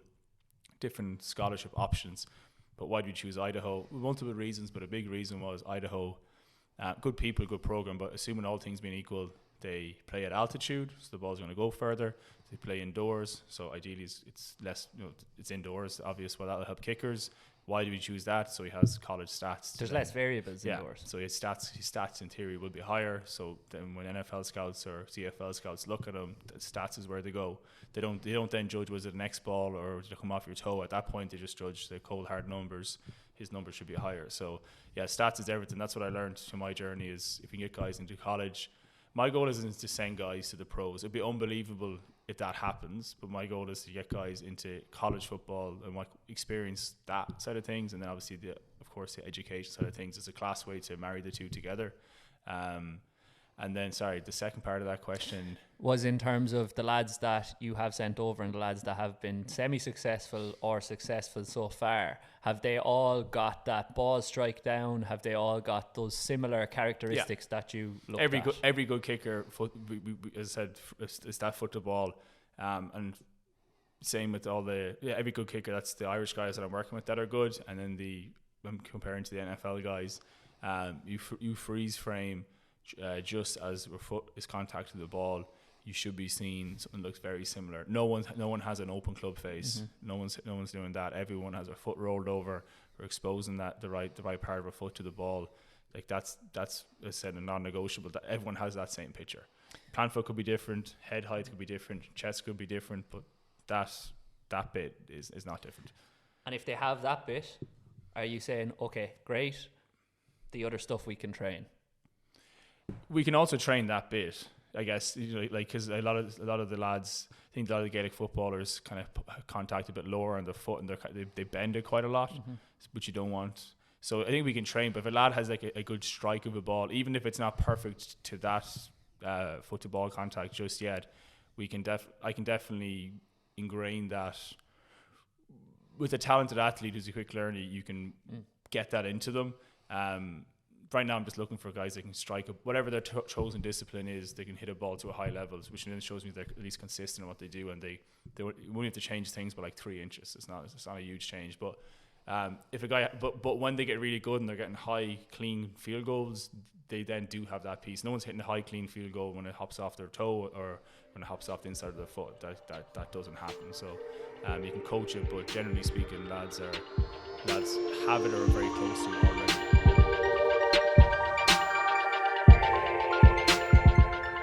Speaker 2: different scholarship options. But why did we choose Idaho? Multiple reasons, but a big reason was Idaho. Good people, good program, but assuming all things being equal, they play at altitude, so the ball's going to go further. They play indoors, so ideally it's less, it's indoors, obvious. Well, that'll help kickers. Why do we choose that? So he has college stats.
Speaker 1: There's less variables indoors.
Speaker 2: So his stats in theory will be higher. So then when NFL scouts or CFL scouts look at him, the stats is where they go. They don't then judge, was it an X ball or did it come off your toe? At that point, they just judge the cold hard numbers. His numbers should be higher. So yeah, stats is everything. That's what I learned through my journey, is if you can get guys into college. My goal isn't to send guys to the pros. It'd be unbelievable if that happens, but my goal is to get guys into college football and experience that side of things, and then obviously the education side of things is a class way to marry the two together. And then, sorry, the second part of that question
Speaker 1: was in terms of the lads that you have sent over and the lads that have been semi-successful or successful so far. Have they all got that ball strike down? Have they all got those similar characteristics that you look at?
Speaker 2: Every good kicker, as I said, is that foot to ball. And same with every good kicker, that's the Irish guys that I'm working with that are good. And then I'm comparing to the NFL guys, you freeze frame just as your foot is contacting the ball, you should be seeing something that looks very similar. No one has an open club face. Mm-hmm. No one's doing that. Everyone has their foot rolled over or exposing the right part of a foot to the ball. Like that's as I said, a non-negotiable. That everyone has that same picture. Plant foot could be different, head height could be different, chest could be different, but that bit is not different.
Speaker 1: And if they have that bit, are you saying, okay, great, the other stuff we can train?
Speaker 2: We can also train that bit, I guess, because a lot of the lads, I think a lot of the Gaelic footballers kind of contact a bit lower on the foot, and they bend it quite a lot, which you don't want. So I think we can train, but if a lad has like a good strike of a ball, even if it's not perfect to that foot to ball contact just yet, I can definitely ingrain that. With a talented athlete who's a quick learner, you can get that into them. Right now I'm just looking for guys that can strike up whatever their chosen discipline is. They can hit a ball to a high level, which then shows me they're at least consistent in what they do, and they won't have to change things by like 3 inches. It's not a huge change, but if a guy but when they get really good and they're getting high clean field goals, they then do have that piece. No one's hitting a high clean field goal when it hops off their toe or when it hops off the inside of their foot. That doesn't happen. So you can coach it, but generally speaking, lads have it or are very close to it already.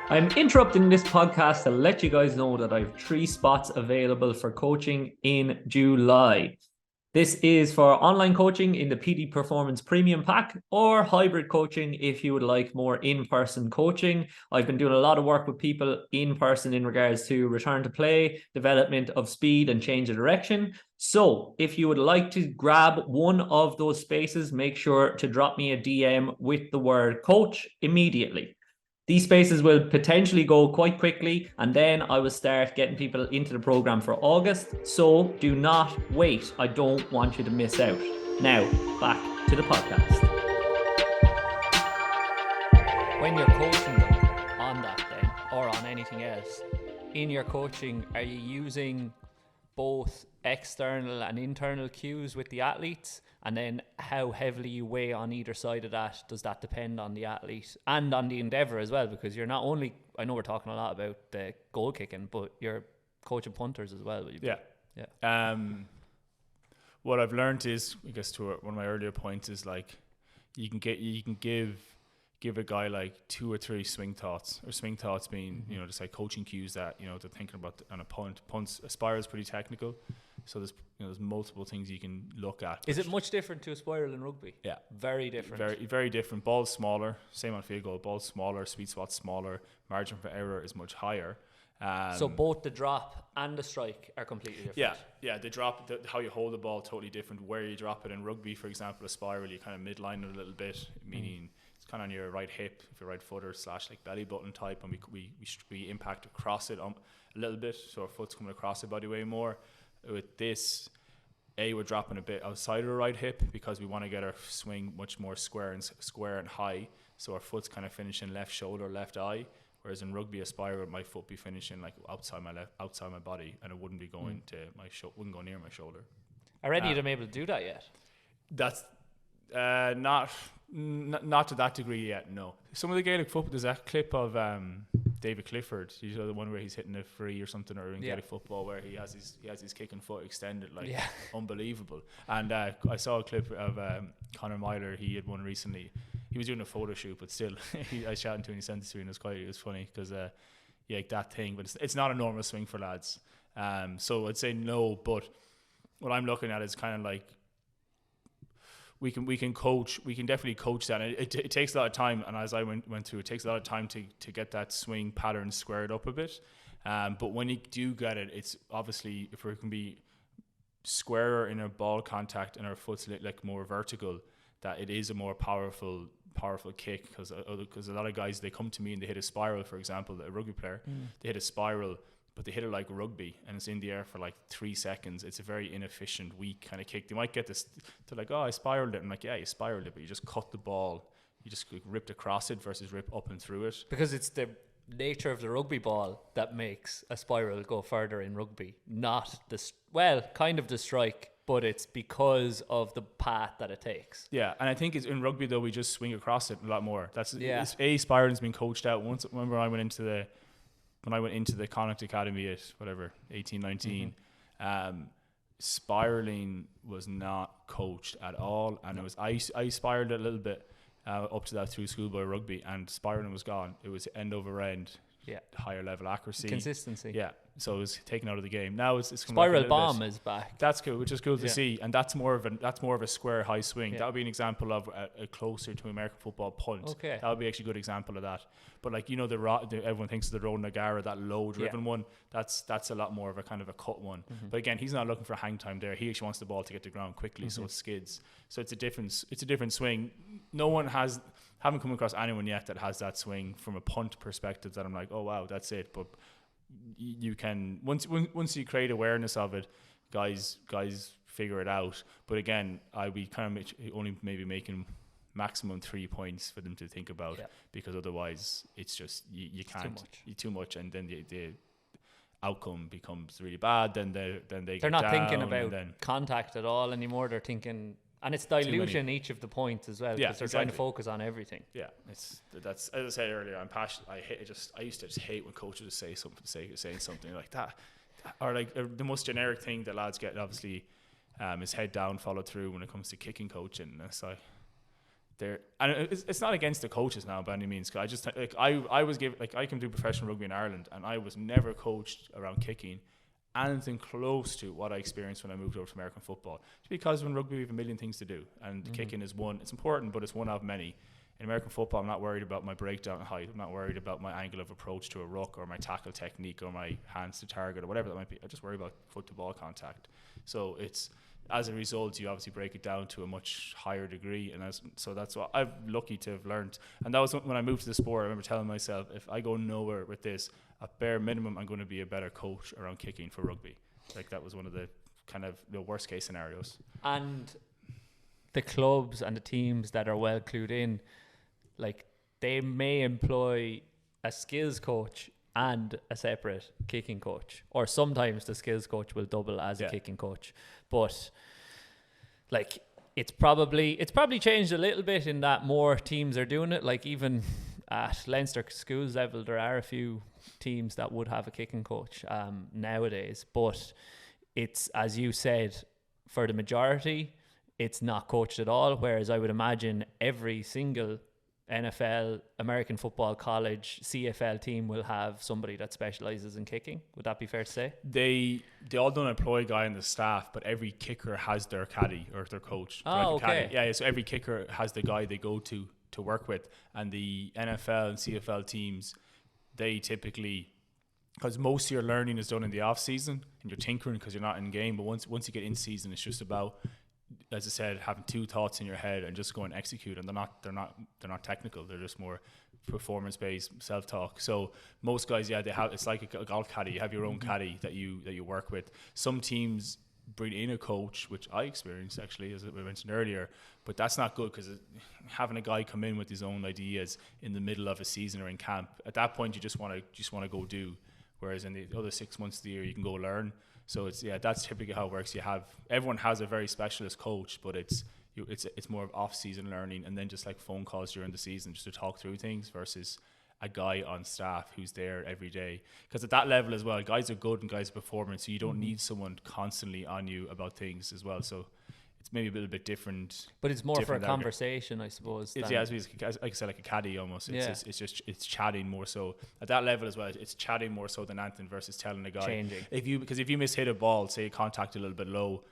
Speaker 1: I'm interrupting this podcast to let you guys know that I have 3 spots available for coaching in July. This is for online coaching in the PD Performance Premium Pack or hybrid coaching if you would like more in-person coaching. I've been doing a lot of work with people in person in regards to return to play, development of speed and change of direction. So if you would like to grab one of those spaces, make sure to drop me a DM with the word coach immediately. These spaces will potentially go quite quickly, and then I will start getting people into the program for August. So do not wait. I don't want you to miss out. Now, back to the podcast. When you're coaching them on that then, or on anything else, in your coaching, are you using both external and internal cues with the athletes? And then how heavily you weigh on either side of that, does that depend on the athlete and on the endeavour as well? Because you're not only, I know we're talking a lot about the goal kicking, but you're coaching punters as well.
Speaker 2: Yeah. What I've learned is, I guess to one of my earlier points is like, you can give a guy like 2 or 3 swing thoughts, or swing thoughts being, just like coaching cues that, they're thinking about on a punt. A spiral is pretty technical. So there's multiple things you can look at.
Speaker 1: Is it much different to a spiral in rugby?
Speaker 2: Yeah.
Speaker 1: Very different.
Speaker 2: Very, very different. Ball's smaller. Same on field goal. Ball's smaller. Sweet spot's smaller. Margin for error is much higher.
Speaker 1: So both the drop and the strike are completely different.
Speaker 2: Yeah. The drop, how you hold the ball, totally different. Where you drop it in rugby, for example, a spiral, you kind of midline it a little bit, meaning it's kind of on your right hip, if you're right footer / like belly button type, and we impact across it a little bit, so our foot's coming across the body way more. With this, we're dropping a bit outside of the right hip because we want to get our swing much more square and high, so our foot's kind of finishing left shoulder, left eye. Whereas in rugby, a spiral, my foot be finishing like outside my body, and it wouldn't be going to wouldn't go near my shoulder.
Speaker 1: Are any of them able to do that yet?
Speaker 2: That's not to that degree yet. No. Some of the Gaelic football, there's that clip of David Clifford. You know, the one where he's hitting a free or something, or in Gaelic football where he has his kicking foot extended, unbelievable. And I saw a clip of Conor Myler. He had one recently. He was doing a photo shoot, but still, I was chatting to him and he sent it to me, and it was funny because that thing. But it's not a normal swing for lads. So I'd say no. But what I'm looking at is kind of like, we can definitely coach that. And it takes a lot of time, and as I went through, it takes a lot of time to get that swing pattern squared up a bit. But when you do get it, it's obviously, if we can be squarer in our ball contact and our foot's like more vertical, that it is a more powerful kick, because a lot of guys, they come to me and they hit a spiral, for example, a rugby player, they hit a spiral, but they hit it like rugby, and it's in the air for like 3 seconds. It's a very inefficient, weak kind of kick. They might get this, they're like, oh, I spiraled it. I'm like, yeah, you spiraled it, but you just cut the ball. You just ripped across it versus rip up and through it.
Speaker 1: Because it's the nature of the rugby ball that makes a spiral go further in rugby, not kind of the strike, but it's because of the path that it takes.
Speaker 2: Yeah, and I think it's in rugby though, we just swing across it a lot more. Spiraling's been coached out. Once, remember, I went into the Connacht Academy at 18, 19, spiraling was not coached at all, and it was I spiraled a little bit up to that through schoolboy rugby, and spiraling was gone. It was end over end, higher level accuracy,
Speaker 1: consistency.
Speaker 2: Yeah, so it was taken out of the game. Now it's
Speaker 1: spiral bomb is back.
Speaker 2: That's cool, which is cool to see, and that's more of a square high swing. That would be an example of a closer to American football punt.
Speaker 1: Okay,
Speaker 2: that would be actually a good example of that. But like, everyone thinks of the Road Nagara, that low driven one. That's a lot more of a kind of a cut one. But again, he's not looking for hang time there. He actually wants the ball to get to the ground quickly, so it skids. So it's a different swing. Haven't come across anyone yet that has that swing from a punt perspective that I'm like, oh wow, that's it. But you can, once you create awareness of it, guys figure it out. But again, I'd be kind of only maybe making maximum 3 points for them to think about, because otherwise it's just you can't, too much, and then the outcome becomes really bad. Then they're
Speaker 1: not thinking about contact at all anymore. They're thinking. And it's dilution each of the points as well, because they're trying to focus on everything. Yeah,
Speaker 2: that's as I said earlier. I'm passionate. I used to just hate when coaches would say something like that, or like the most generic thing that lads get, obviously, is head down, follow through when it comes to kicking coaching. And it's like it's not against the coaches now by any means. I just I was given, I can do professional rugby in Ireland, and I was never coached around kicking. anything close to what I experienced when I moved over to American football. Because in rugby we have a million things to do, and kicking is one. It's important, but it's one of many. In American football, I'm not worried about my breakdown height. I'm not worried about my angle of approach to a ruck, or my tackle technique, or my hands to target, or whatever that might be. I just worry about foot to ball contact. So it's, as a result, you obviously break it down to a much higher degree, and so that's what I'm lucky to have learned. And that was when I moved to the sport. I remember telling myself, if I go nowhere with this, at bare minimum, I'm going to be a better coach around kicking for rugby. Like, that was one of the kind of the worst case scenarios.
Speaker 1: And the clubs and the teams that are well clued in, like, they may employ a skills coach and a separate kicking coach, or sometimes the skills coach will double as a kicking coach. But like, it's probably changed a little bit in that more teams are doing it. Like, even at Leinster schools level, there are a few teams that would have a kicking coach nowadays. But it's, as you said, for the majority, it's not coached at all. Whereas I would imagine every single NFL, American football, college, CFL team will have somebody that specialises in kicking. Would that be fair to say?
Speaker 2: They all don't employ a guy in the staff, but every kicker has their caddy or their coach.
Speaker 1: Oh, okay.
Speaker 2: Yeah, so every kicker has the guy they go to work with. And the NFL and CFL teams, they typically, because most of your learning is done in the off season and you're tinkering because you're not in game. But once you get in season, it's just about, as I said, having two thoughts in your head and just go and execute. And they're not technical. They're just more performance-based self-talk. So most guys, they have. It's like a golf caddy. You have your own caddy that you work with. Some teams bring in a coach, which I experienced actually, as we mentioned earlier. But that's not good, because having a guy come in with his own ideas in the middle of a season or in camp, at that point you just want to go do. Whereas in the other 6 months of the year, you can go learn. So that's typically how it works. Everyone has a very specialist coach, but it's more of off-season learning, and then just like phone calls during the season just to talk through things, versus a guy on staff who's there every day. Because at that level as well, guys are good and guys are performing, so you don't need someone constantly on you about things as well. So it's maybe a little bit different.
Speaker 1: But it's more for a conversation, I suppose.
Speaker 2: It's, like I said, like a caddy almost. It's chatting more so. At that level as well, it's chatting more so than anything, versus telling a guy.
Speaker 1: Changing.
Speaker 2: If you mishit a ball, say contact a little bit low,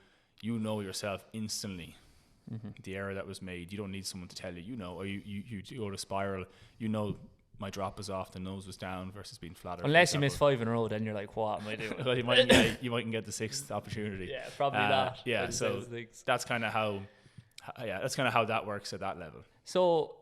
Speaker 2: you know yourself instantly the error that was made. You don't need someone to tell you, or you go to spiral, my drop was off, the nose was down, versus being flatter.
Speaker 1: Unless you miss 5 in a row, then you're like, what am I doing?
Speaker 2: Well, you mightn't get the 6th opportunity.
Speaker 1: Yeah, probably not.
Speaker 2: Yeah, so that's kind of how that works at that level.
Speaker 1: So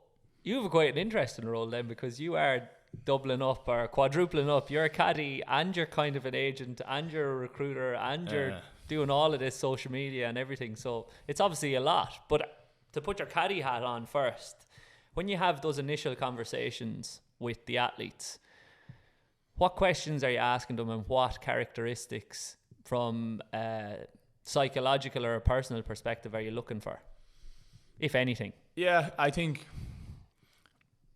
Speaker 1: you have quite an interesting role then, because you are doubling up or quadrupling up. You're a caddy, and you're kind of an agent, and you're a recruiter, and you're doing all of this social media and everything. So it's obviously a lot. But to put your caddy hat on first, when you have those initial conversations with the athletes, what questions are you asking them, and what characteristics from a psychological or a personal perspective are you looking for, if anything? Yeah,
Speaker 2: I think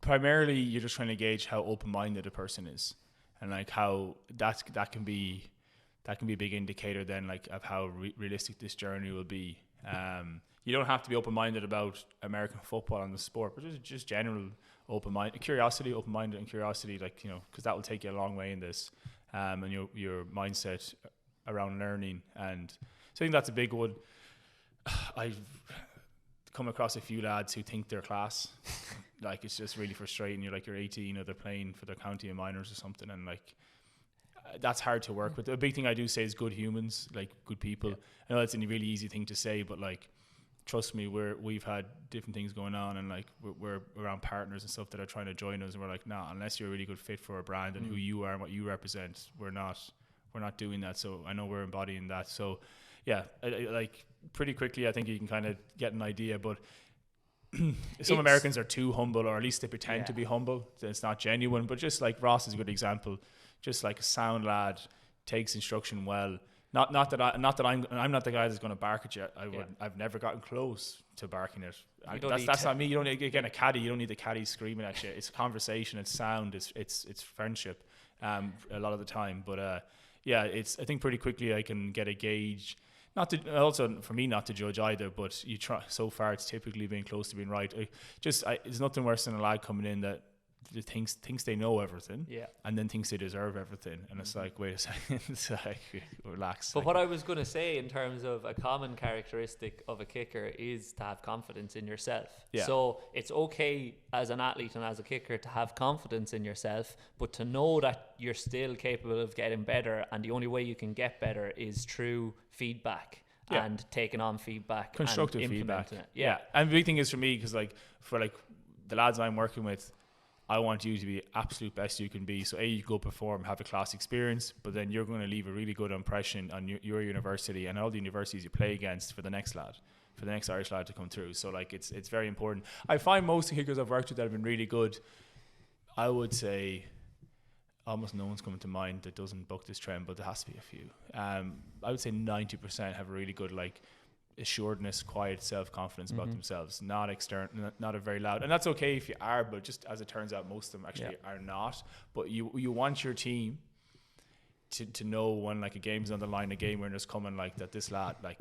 Speaker 2: primarily you're just trying to gauge how open-minded a person is, and like how that can be a big indicator then, like, of how realistic this journey will be. You don't have to be open-minded about American football and the sport, but just general open-minded, open-minded and curiosity, like, because that will take you a long way in this, and your mindset around learning. And so I think that's a big one. I've come across a few lads who think they're class. Like, it's just really frustrating. You're 18, or they're playing for their county and minors or something, and like, that's hard to work with. The big thing I do say is good humans, like good people. I know that's a really easy thing to say, but like, trust me, we've had different things going on, and like we're around partners and stuff that are trying to join us, and we're like, nah, unless you're a really good fit for a brand and who you are and what you represent, we're not doing that. So I know we're embodying that. So yeah, like pretty quickly, I think you can kind of get an idea. But some Americans are too humble, or at least they pretend to be humble. It's not genuine. But just like Ross is a good example, just like a sound lad, takes instruction well. Not that I'm not the guy that's going to bark at you. I've never gotten close to barking it. That's not me. You don't need, again, a caddy. You don't need the caddy screaming at you. It's a conversation. It's sound. It's friendship. A lot of the time, but I think pretty quickly I can get a gauge. Also for me, not to judge either, but you try. So far, it's typically been close to being right. There's nothing worse than a lad coming in that thinks they know everything,
Speaker 1: Yeah.
Speaker 2: and then thinks they deserve everything, and it's like, wait a second, it's like, relax.
Speaker 1: But
Speaker 2: like,
Speaker 1: what I was going to say in terms of a common characteristic of a kicker is to have confidence in yourself.
Speaker 2: Yeah.
Speaker 1: So it's okay as an athlete and as a kicker to have confidence in yourself, but to know that you're still capable of getting better, and the only way you can get better is through feedback.
Speaker 2: Yeah.
Speaker 1: And taking on feedback,
Speaker 2: constructive
Speaker 1: and
Speaker 2: feedback.
Speaker 1: implementing it. Yeah.
Speaker 2: And the big thing is for me, because like for like the lads I'm working with, I want you to be absolute best you can be. So you go perform, have a class experience, but then you're going to leave a really good impression on your university and all the universities you play against for the next Irish lad to come through. So like it's very important. I find most of the kickers I've worked with that have been really good, I would say almost no one's coming to mind that doesn't buck this trend, but there has to be a few. I would say 90% have a really good like assuredness, quiet self-confidence about themselves, not external, not a very loud, and that's okay if you are, but just as it turns out most of them actually are not. But you want your team to know when like a game's on the line, a game winner's coming, like that this lad, like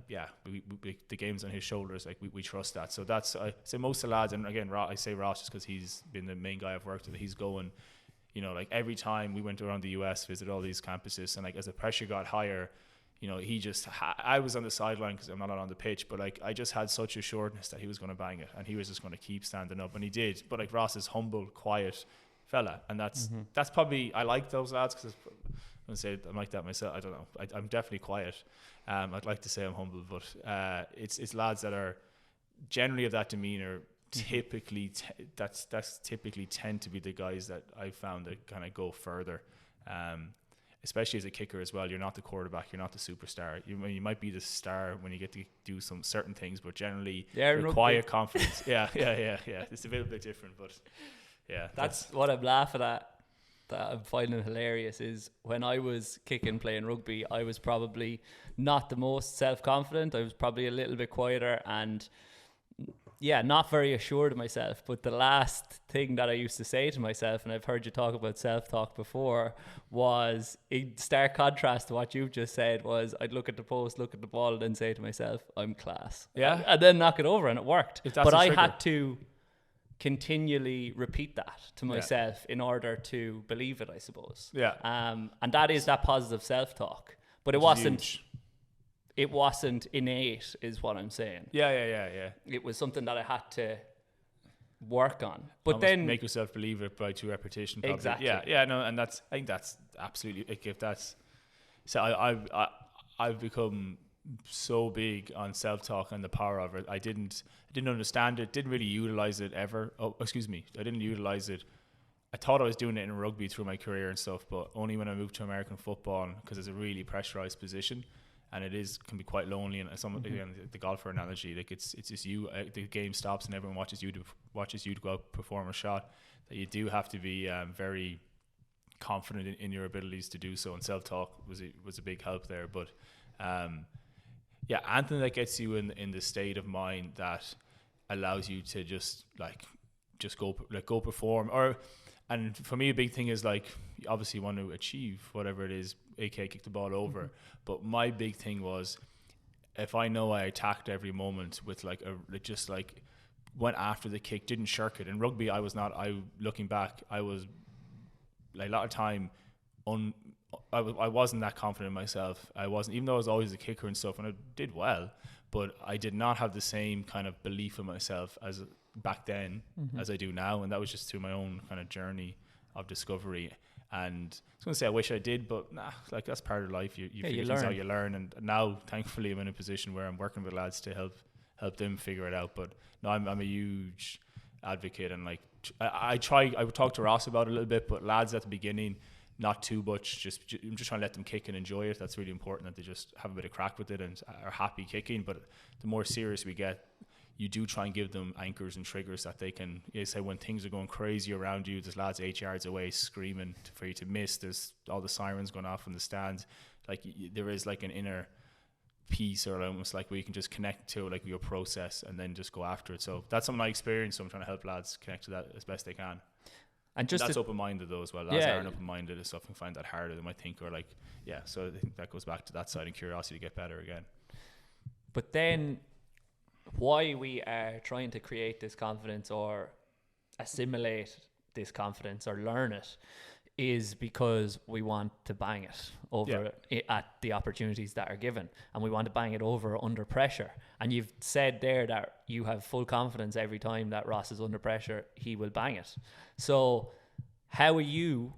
Speaker 2: we the game's on his shoulders, like we trust that. So that's, I say most of the lads, and again I say Ross just because he's been the main guy I've worked with, he's going, you know, like every time we went around the US, visited all these campuses, and like as the pressure got higher, you know, he just I was on the sideline because I'm not on the pitch, but like I just had such assuredness that he was going to bang it, and he was just going to keep standing up, and he did. But like Ross is humble, quiet fella, and that's probably, I like those lads, because I'm gonna say I'm like that myself. I don't know, I'm definitely quiet. I'd like to say I'm humble, but it's lads that are generally of that demeanor. Typically that's typically tend to be the guys that I found that kind of go further, especially as a kicker as well. You're not the quarterback, you're not the superstar. You might be the star when you get to do some certain things, but generally your quiet confidence. yeah it's a little bit different, but that's
Speaker 1: what I'm laughing at, that I'm finding hilarious, is when I was kicking playing rugby, I was probably not the most self-confident. I was probably a little bit quieter and not very assured of myself. But the last thing that I used to say to myself, and I've heard you talk about self-talk before, was in stark contrast to what you've just said, was I'd look at the post, look at the ball, and then say to myself, I'm class.
Speaker 2: Yeah.
Speaker 1: And then knock it over, and it worked. But I
Speaker 2: trigger.
Speaker 1: had to continually repeat that to myself in order to believe it, I suppose.
Speaker 2: Yeah.
Speaker 1: And that is that positive self-talk. But it wasn't... It wasn't innate, is what I'm saying.
Speaker 2: Yeah.
Speaker 1: It was something that I had to work on. But
Speaker 2: almost
Speaker 1: then
Speaker 2: make yourself believe it by through repetition. Probably.
Speaker 1: Exactly.
Speaker 2: Yeah. No, and I think that's absolutely, like, if that's. So I've become so big on self-talk and the power of it. I didn't understand it. Didn't really utilize it ever. I didn't utilize it. I thought I was doing it in rugby through my career and stuff, but only when I moved to American football, because it's a really pressurized position. And can be quite lonely, and again, the golfer analogy, like it's just you. The game stops, and everyone watches you to go out perform a shot. That you do have to be very confident in your abilities to do so. And self-talk was a big help there. But anything that gets you in the state of mind that allows you to just go perform. And for me, a big thing is like, you obviously want to achieve whatever it is, aka kick the ball over. But my big thing was, if I know I attacked every moment with went after the kick, didn't shirk it. In rugby, looking back, I was like a lot of time I wasn't that confident in myself. I wasn't, even though I was always a kicker and stuff, and I did well, but I did not have the same kind of belief in myself as back then as I do now. And that was just through my own kind of journey of discovery. And I was going to say I wish I did, but like that's part of life. You figure things out, you learn. And now, thankfully, I'm in a position where I'm working with lads to help them figure it out. But no, I'm a huge advocate, and like I would talk to Ross about it a little bit, but lads at the beginning, not too much. I'm just trying to let them kick and enjoy it. That's really important, that they just have a bit of crack with it and are happy kicking. But the more serious we get, you do try and give them anchors and triggers that they can, say when things are going crazy around you, there's lads 8 yards away screaming for you to miss, there's all the sirens going off in the stands, like there is like an inner peace, or almost like where you can just connect to like your process and then just go after it. So that's something I experienced, so I'm trying to help lads connect to that as best they can. And that's open-minded though as well. Lads aren't open-minded and stuff and find that harder than might think, or like, so I think that goes back to that side and curiosity to get better again.
Speaker 1: But then why we are trying to create this confidence or assimilate this confidence or learn it is because we want to bang it over at the opportunities that are given, and we want to bang it over under pressure. And you've said there that you have full confidence every time that Ross is under pressure, he will bang it. So how are you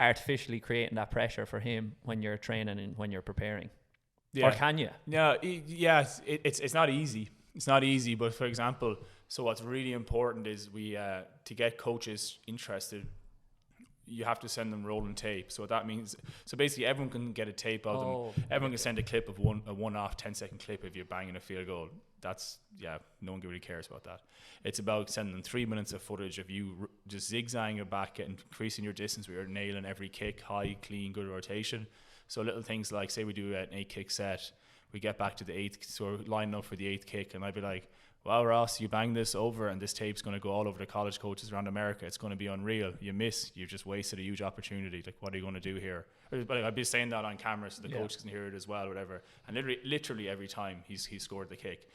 Speaker 1: artificially creating that pressure for him when you're training and when you're preparing? Or can you?
Speaker 2: No, it's not easy. It's not easy, but for example, so what's really important is we to get coaches interested, you have to send them rolling tape. So what that means, so basically everyone can get a tape of them. Everyone can send a clip of a one-off 10-second clip if you're banging a field goal. That's, no one really cares about that. It's about sending them 3 minutes of footage of you just zigzagging your back, increasing your distance where you're nailing every kick, high, clean, good rotation. So little things like, say we do an 8-kick set, we get back to the 8th, so we're lining up for the 8th kick, and I'd be like, wow, Ross, you bang this over and this tape's going to go all over the college coaches around America. It's going to be unreal. You miss, you've just wasted a huge opportunity. Like, what are you going to do here? But I'd be saying that on camera so the coach can hear it as well, whatever. And literally every time he scored the kick.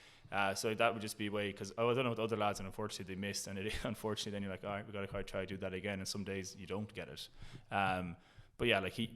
Speaker 2: So that would just be a way, because I don't know with other lads, and unfortunately they missed, and unfortunately then you're like, all right, we've got to try to do that again, and some days you don't get it. But yeah, like he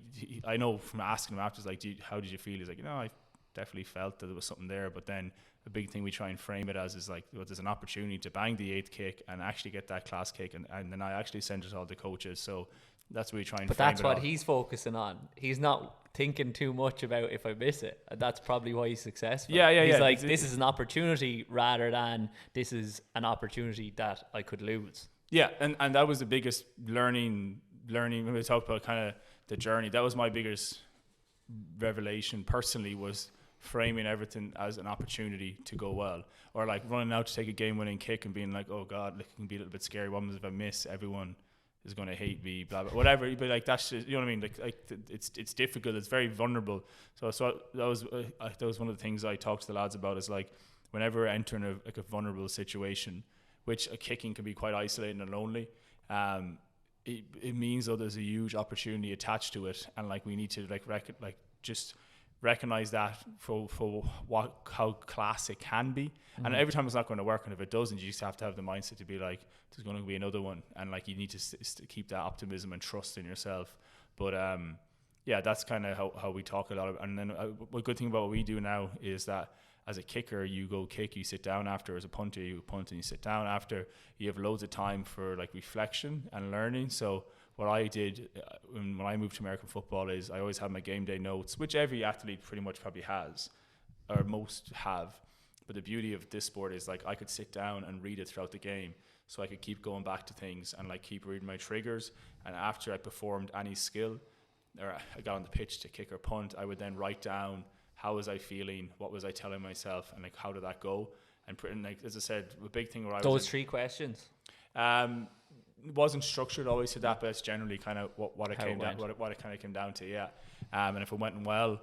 Speaker 2: I know from asking him after, like, how did you feel? He's like, I definitely felt that there was something there, but then the big thing we try and frame it as is like, well, there's an opportunity to bang the 8th kick and actually get that class kick, and then I actually send it all to coaches. So that's what we try and frame it. But
Speaker 1: that's what he's focusing on. He's not thinking too much about if I miss it. That's probably why he's successful. He's like, this is an opportunity rather than this is an opportunity that I could lose.
Speaker 2: Yeah, and that was the biggest learning when we talk about kind of the journey. That was my biggest revelation personally, was framing everything as an opportunity to go well, or like running out to take a game-winning kick and being like, oh God, it can be a little bit scary. What if I miss? Everyone is going to hate me, blah blah, whatever. But like, that's just, you know what I mean? Like it's difficult. It's very vulnerable. So that was one of the things I talked to the lads about, is like, whenever entering a vulnerable situation, which a kicking can be quite isolating and lonely. It means though there's a huge opportunity attached to it, and like we need to just recognize that for how class it can be. And every time it's not going to work, and if it doesn't, you just have to have the mindset to be like, there's going to be another one, and like you need to keep that optimism and trust in yourself. But that's kind of how we talk a lot of. And then a good thing about what we do now is that as a kicker, you go kick, you sit down after. As a punter, you punt and you sit down after. You have loads of time for like reflection and learning. So what I did when I moved to American football is I always had my game day notes, which every athlete pretty much probably has, or most have. But the beauty of this sport is like I could sit down and read it throughout the game, so I could keep going back to things and like keep reading my triggers. And after I performed any skill, or I got on the pitch to kick or punt, I would then write down, how was I feeling, what was I telling myself, and like how did that go? And like, as I said, the big thing where I
Speaker 1: those 3 questions.
Speaker 2: It wasn't structured always to that, but it's generally kind of what it kind of came down to. Yeah. And if it went well,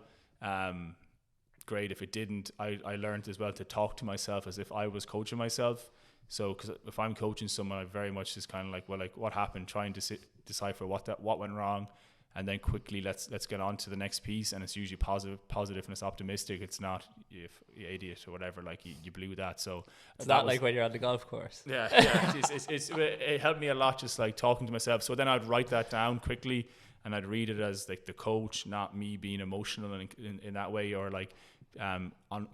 Speaker 2: great. If it didn't, I learned as well to talk to myself as if I was coaching myself. So, because if I'm coaching someone, I very much just kind of like, well, like what happened, trying to decipher what went wrong, and then quickly let's get on to the next piece. And it's usually positive and it's optimistic. It's not, if you idiot or whatever, like you blew that. So
Speaker 1: it's not like when you're on the golf course.
Speaker 2: Yeah. It helped me a lot, just like talking to myself. So then I'd write that down quickly, and I'd read it as like the coach, not me being emotional in that way, or like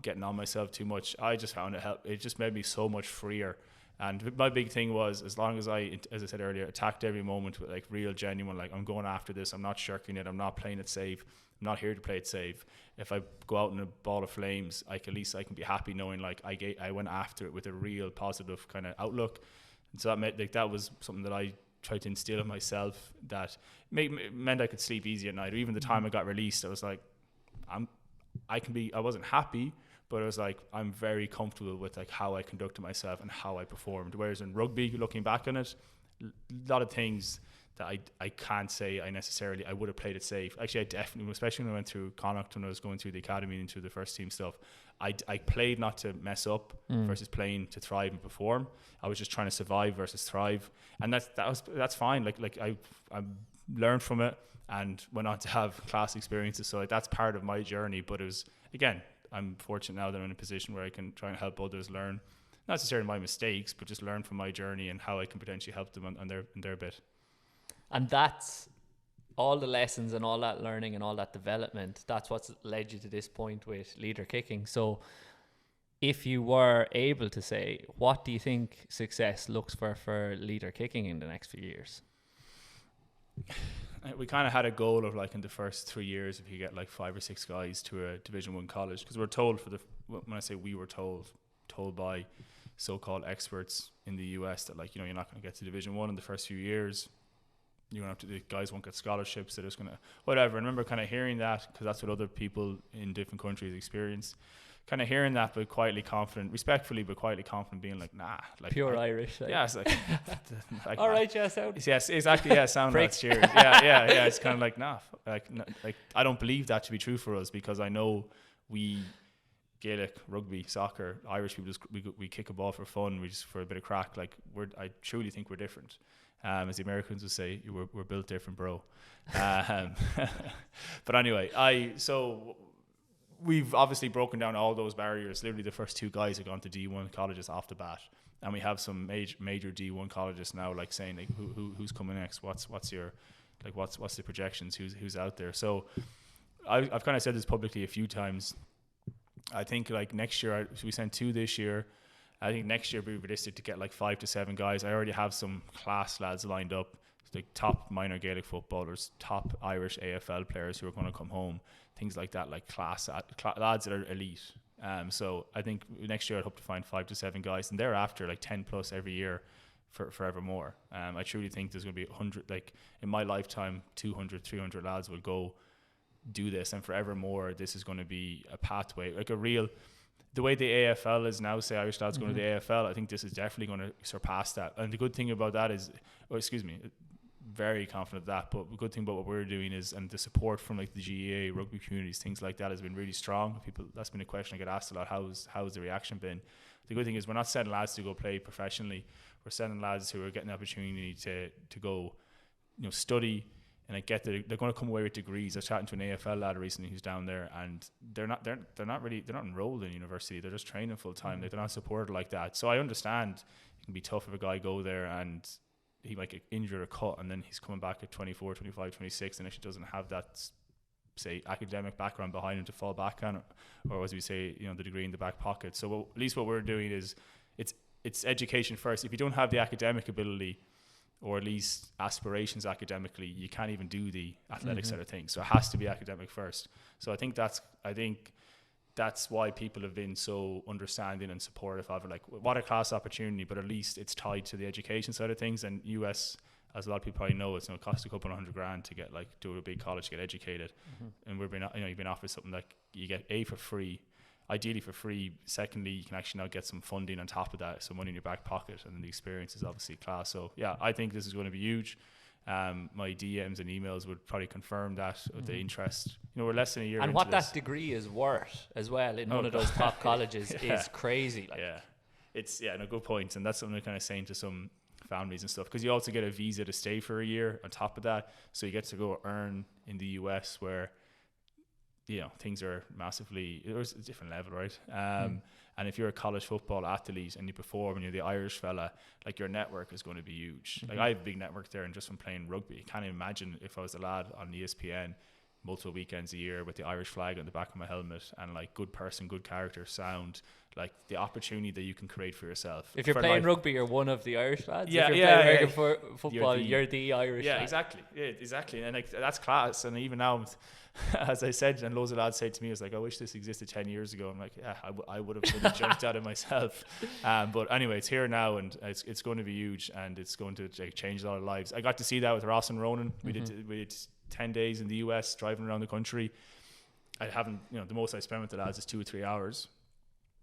Speaker 2: getting on myself too much. I just found it just made me so much freer. And my big thing was, as long as I said earlier, attacked every moment with like real, genuine, like I'm going after this, I'm not shirking it, I'm not playing it safe, I'm not here to play it safe. If I go out in a ball of flames, at least I can be happy knowing like I went after it with a real positive kind of outlook. And so that was something that I tried to instill in myself, that meant I could sleep easy at night. Or even the time I got released, I was like, I wasn't happy, but it was like, I'm very comfortable with like how I conducted myself and how I performed. Whereas in rugby, looking back on it, a lot of things that I can't say I would have played it safe. Actually, I definitely, especially when I went through Connacht, when I was going through the academy and through the first team stuff, I played not to mess up versus playing to thrive and perform. I was just trying to survive versus thrive, and that's fine. Like I learned from it and went on to have class experiences. So like that's part of my journey. But it was, again, I'm fortunate now that I'm in a position where I can try and help others learn, not necessarily my mistakes, but just learn from my journey and how I can potentially help them on their bit.
Speaker 1: And that's all the lessons and all that learning and all that development. That's what's led you to this point with leader kicking. So if you were able to say, what do you think success looks for leader kicking in the next few years?
Speaker 2: We kind of had a goal of like in the first 3 years, if you get like 5 or 6 guys to a Division 1 college, because we're told when I say we were told by so-called experts in the US that, like, you know, you're not going to get to Division 1 in the first few years. You're going to have to, the guys won't get scholarships. They're just going to, whatever. I remember kind of hearing that, because that's what other people in different countries experience. Kind of hearing that, but quietly confident, respectfully, but quietly confident, being like, nah. Like,
Speaker 1: pure Irish. Like.
Speaker 2: Yeah, it's like, like
Speaker 1: all right, yeah, sound.
Speaker 2: Yes, exactly, yeah, sound lads, cheers. Yeah. It's kind of like, nah. Like I don't believe that to be true for us, because I know we, Gaelic, rugby, soccer, Irish people, just we kick a ball for fun, we just for a bit of crack. Like, I truly think we're different. As the Americans would say, we're built different, bro. But anyway, so we've obviously broken down all those barriers. Literally, the first 2 guys have gone to D1 colleges off the bat, and we have some major D1 colleges now, like saying, like, who's coming next? What's your, like, what's the projections? Who's out there? So I've kind of said this publicly a few times. I think like next year, we sent 2 this year. I think next year it'll be realistic to get like 5 to 7 guys. I already have some class lads lined up, like top minor Gaelic footballers, top Irish AFL players who are going to come home, things like that, like class lads that are elite. So I think next year I'd hope to find 5 to 7 guys, and thereafter like 10 plus every year for forevermore. I truly think there's going to be 100, like in my lifetime, 200, 300 lads will go do this, and forevermore this is going to be a pathway, like a real. The way the AFL is now, say Irish lads going to the AFL, I think this is definitely going to surpass that. And the good thing about that is, very confident of that, but the good thing about what we're doing is, and the support from like the GEA, rugby communities, things like that has been really strong. People, that's been a question I get asked a lot. How's the reaction been? The good thing is we're not sending lads to go play professionally. We're sending lads who are getting the opportunity to go, you know, study. And they're going to come away with degrees. I was chatting to an AFL lad recently who's down there, and they're not enrolled in university. They're just training full time. They're not supported like that. So I understand it can be tough if a guy go there and he might get injured or cut, and then he's coming back at 24, 25, 26, and actually doesn't have that, say, academic background behind him to fall back on, or as we say, you know, the degree in the back pocket. So at least what we're doing is it's education first. If you don't have the academic ability, or at least aspirations academically, you can't even do the athletic side of things. So it has to be academic first. So I think that's why people have been so understanding and supportive of it. Like, what a class opportunity, but at least it's tied to the education side of things. And US, as a lot of people probably know, it costs a couple of $100,000 to get, like, do a big college to get educated. And you've been offered something like you get A, for free, ideally for free. Secondly, you can actually now get some funding on top of that, so money in your back pocket, and the experience is obviously class. So yeah, I think this is going to be huge. My DMs and emails would probably confirm that, the interest. You know, we're less than a year
Speaker 1: and
Speaker 2: into
Speaker 1: what
Speaker 2: this.
Speaker 1: That degree is worth as well in one of those top colleges is crazy. Like.
Speaker 2: Yeah, it's no, good point. And that's something I'm kind of saying to some families and stuff, because you also get a visa to stay for a year on top of that, so you get to go earn in the US, where, you know, things are massively, there's a different level, right? And if you're a college football athlete and you perform and you're the Irish fella, like, your network is going to be huge. Like, I have a big network there, and just from playing rugby, I can't imagine if I was a lad on ESPN multiple weekends a year with the Irish flag on the back of my helmet, and like, good person, good character, sound, like the opportunity that you can create for yourself.
Speaker 1: If you're playing rugby, you're one of the Irish lads.
Speaker 2: Yeah,
Speaker 1: if you're playing American football, you're the Irish lad.
Speaker 2: Exactly. And like, that's class. And even now, as I said, and loads of lads say to me, it's like, I wish this existed 10 years ago. I'm like, yeah, I would have really jumped at it myself. But anyway, it's here now, and it's going to be huge, and it's going to change a lot of lives. I got to see that with Ross and Ronan. We did 10 days in the US, driving around the country. I haven't, you know, the most I spent with the lads is 2 or 3 hours.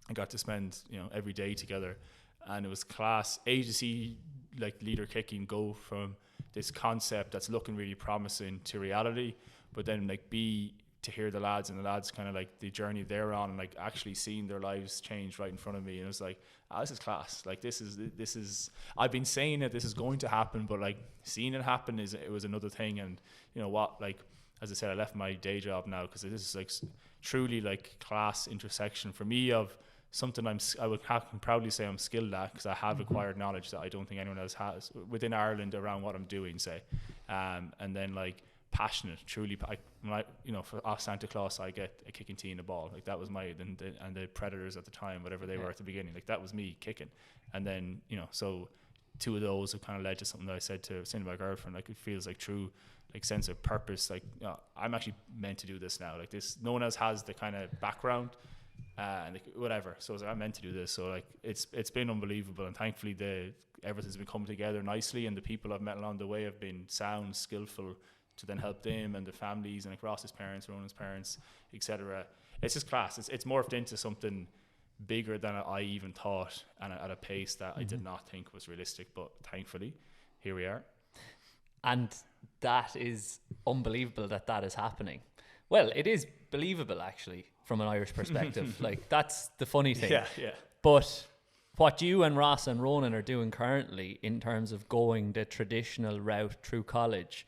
Speaker 2: I got to spend, you know, every day together, and it was class. A, to see like leader kicking go from this concept that's looking really promising to reality, but then like B, to hear the lads and the lads kind of like the journey they're on, and like actually seeing their lives change right in front of me. And it was like, this is class. Like, this is I've been saying that this is going to happen, but like, seeing it happen it was another thing. And you know what, like, as I said, I left my day job now, because this is like truly like class intersection for me of something I would can proudly say I'm skilled at, because I have acquired knowledge that I don't think anyone else has within Ireland around what I'm doing, say. And then like passionate, truly, for Santa Claus, I get a kicking tee in the ball. Like that was and the Predators at the time, whatever they were at the beginning, like that was me kicking. And then, so two of those have kind of led to something that I said to my girlfriend, like it feels like true, like sense of purpose. Like, I'm actually meant to do this now. Like this, no one else has the kind of background. And like, whatever, so I'm meant to do this. So like it's been unbelievable, and thankfully everything's been coming together nicely, and the people I've met along the way have been sound, skillful to then help them and the families, and like Ross's parents, Ronan's parents, etc. It's just class. It's morphed into something bigger than I even thought, and at a pace that I did not think was realistic, but thankfully here we are.
Speaker 1: And that is unbelievable that is happening. Well, it is believable, actually, from an Irish perspective. Like, that's the funny thing.
Speaker 2: Yeah.
Speaker 1: But what you and Ross and Ronan are doing currently in terms of going the traditional route through college,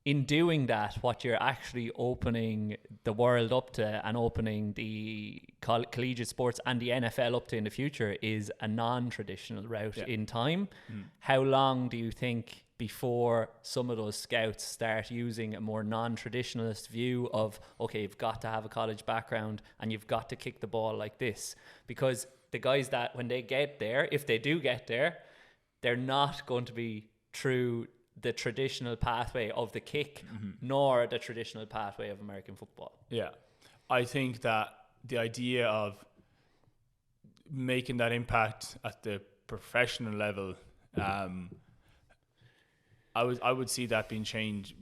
Speaker 1: in doing that, what you're actually opening the world up to and opening the collegiate sports and the NFL up to in the future is a non-traditional route in time. How long do you think before some of those scouts start using a more non-traditionalist view of, okay, you've got to have a college background and you've got to kick the ball like this? Because the guys that, when they get there, if they do get there, they're not going to be through the traditional pathway of the kick, nor the traditional pathway of American football. Yeah.
Speaker 2: I think that the idea of making that impact at the professional level, I would see that being changed,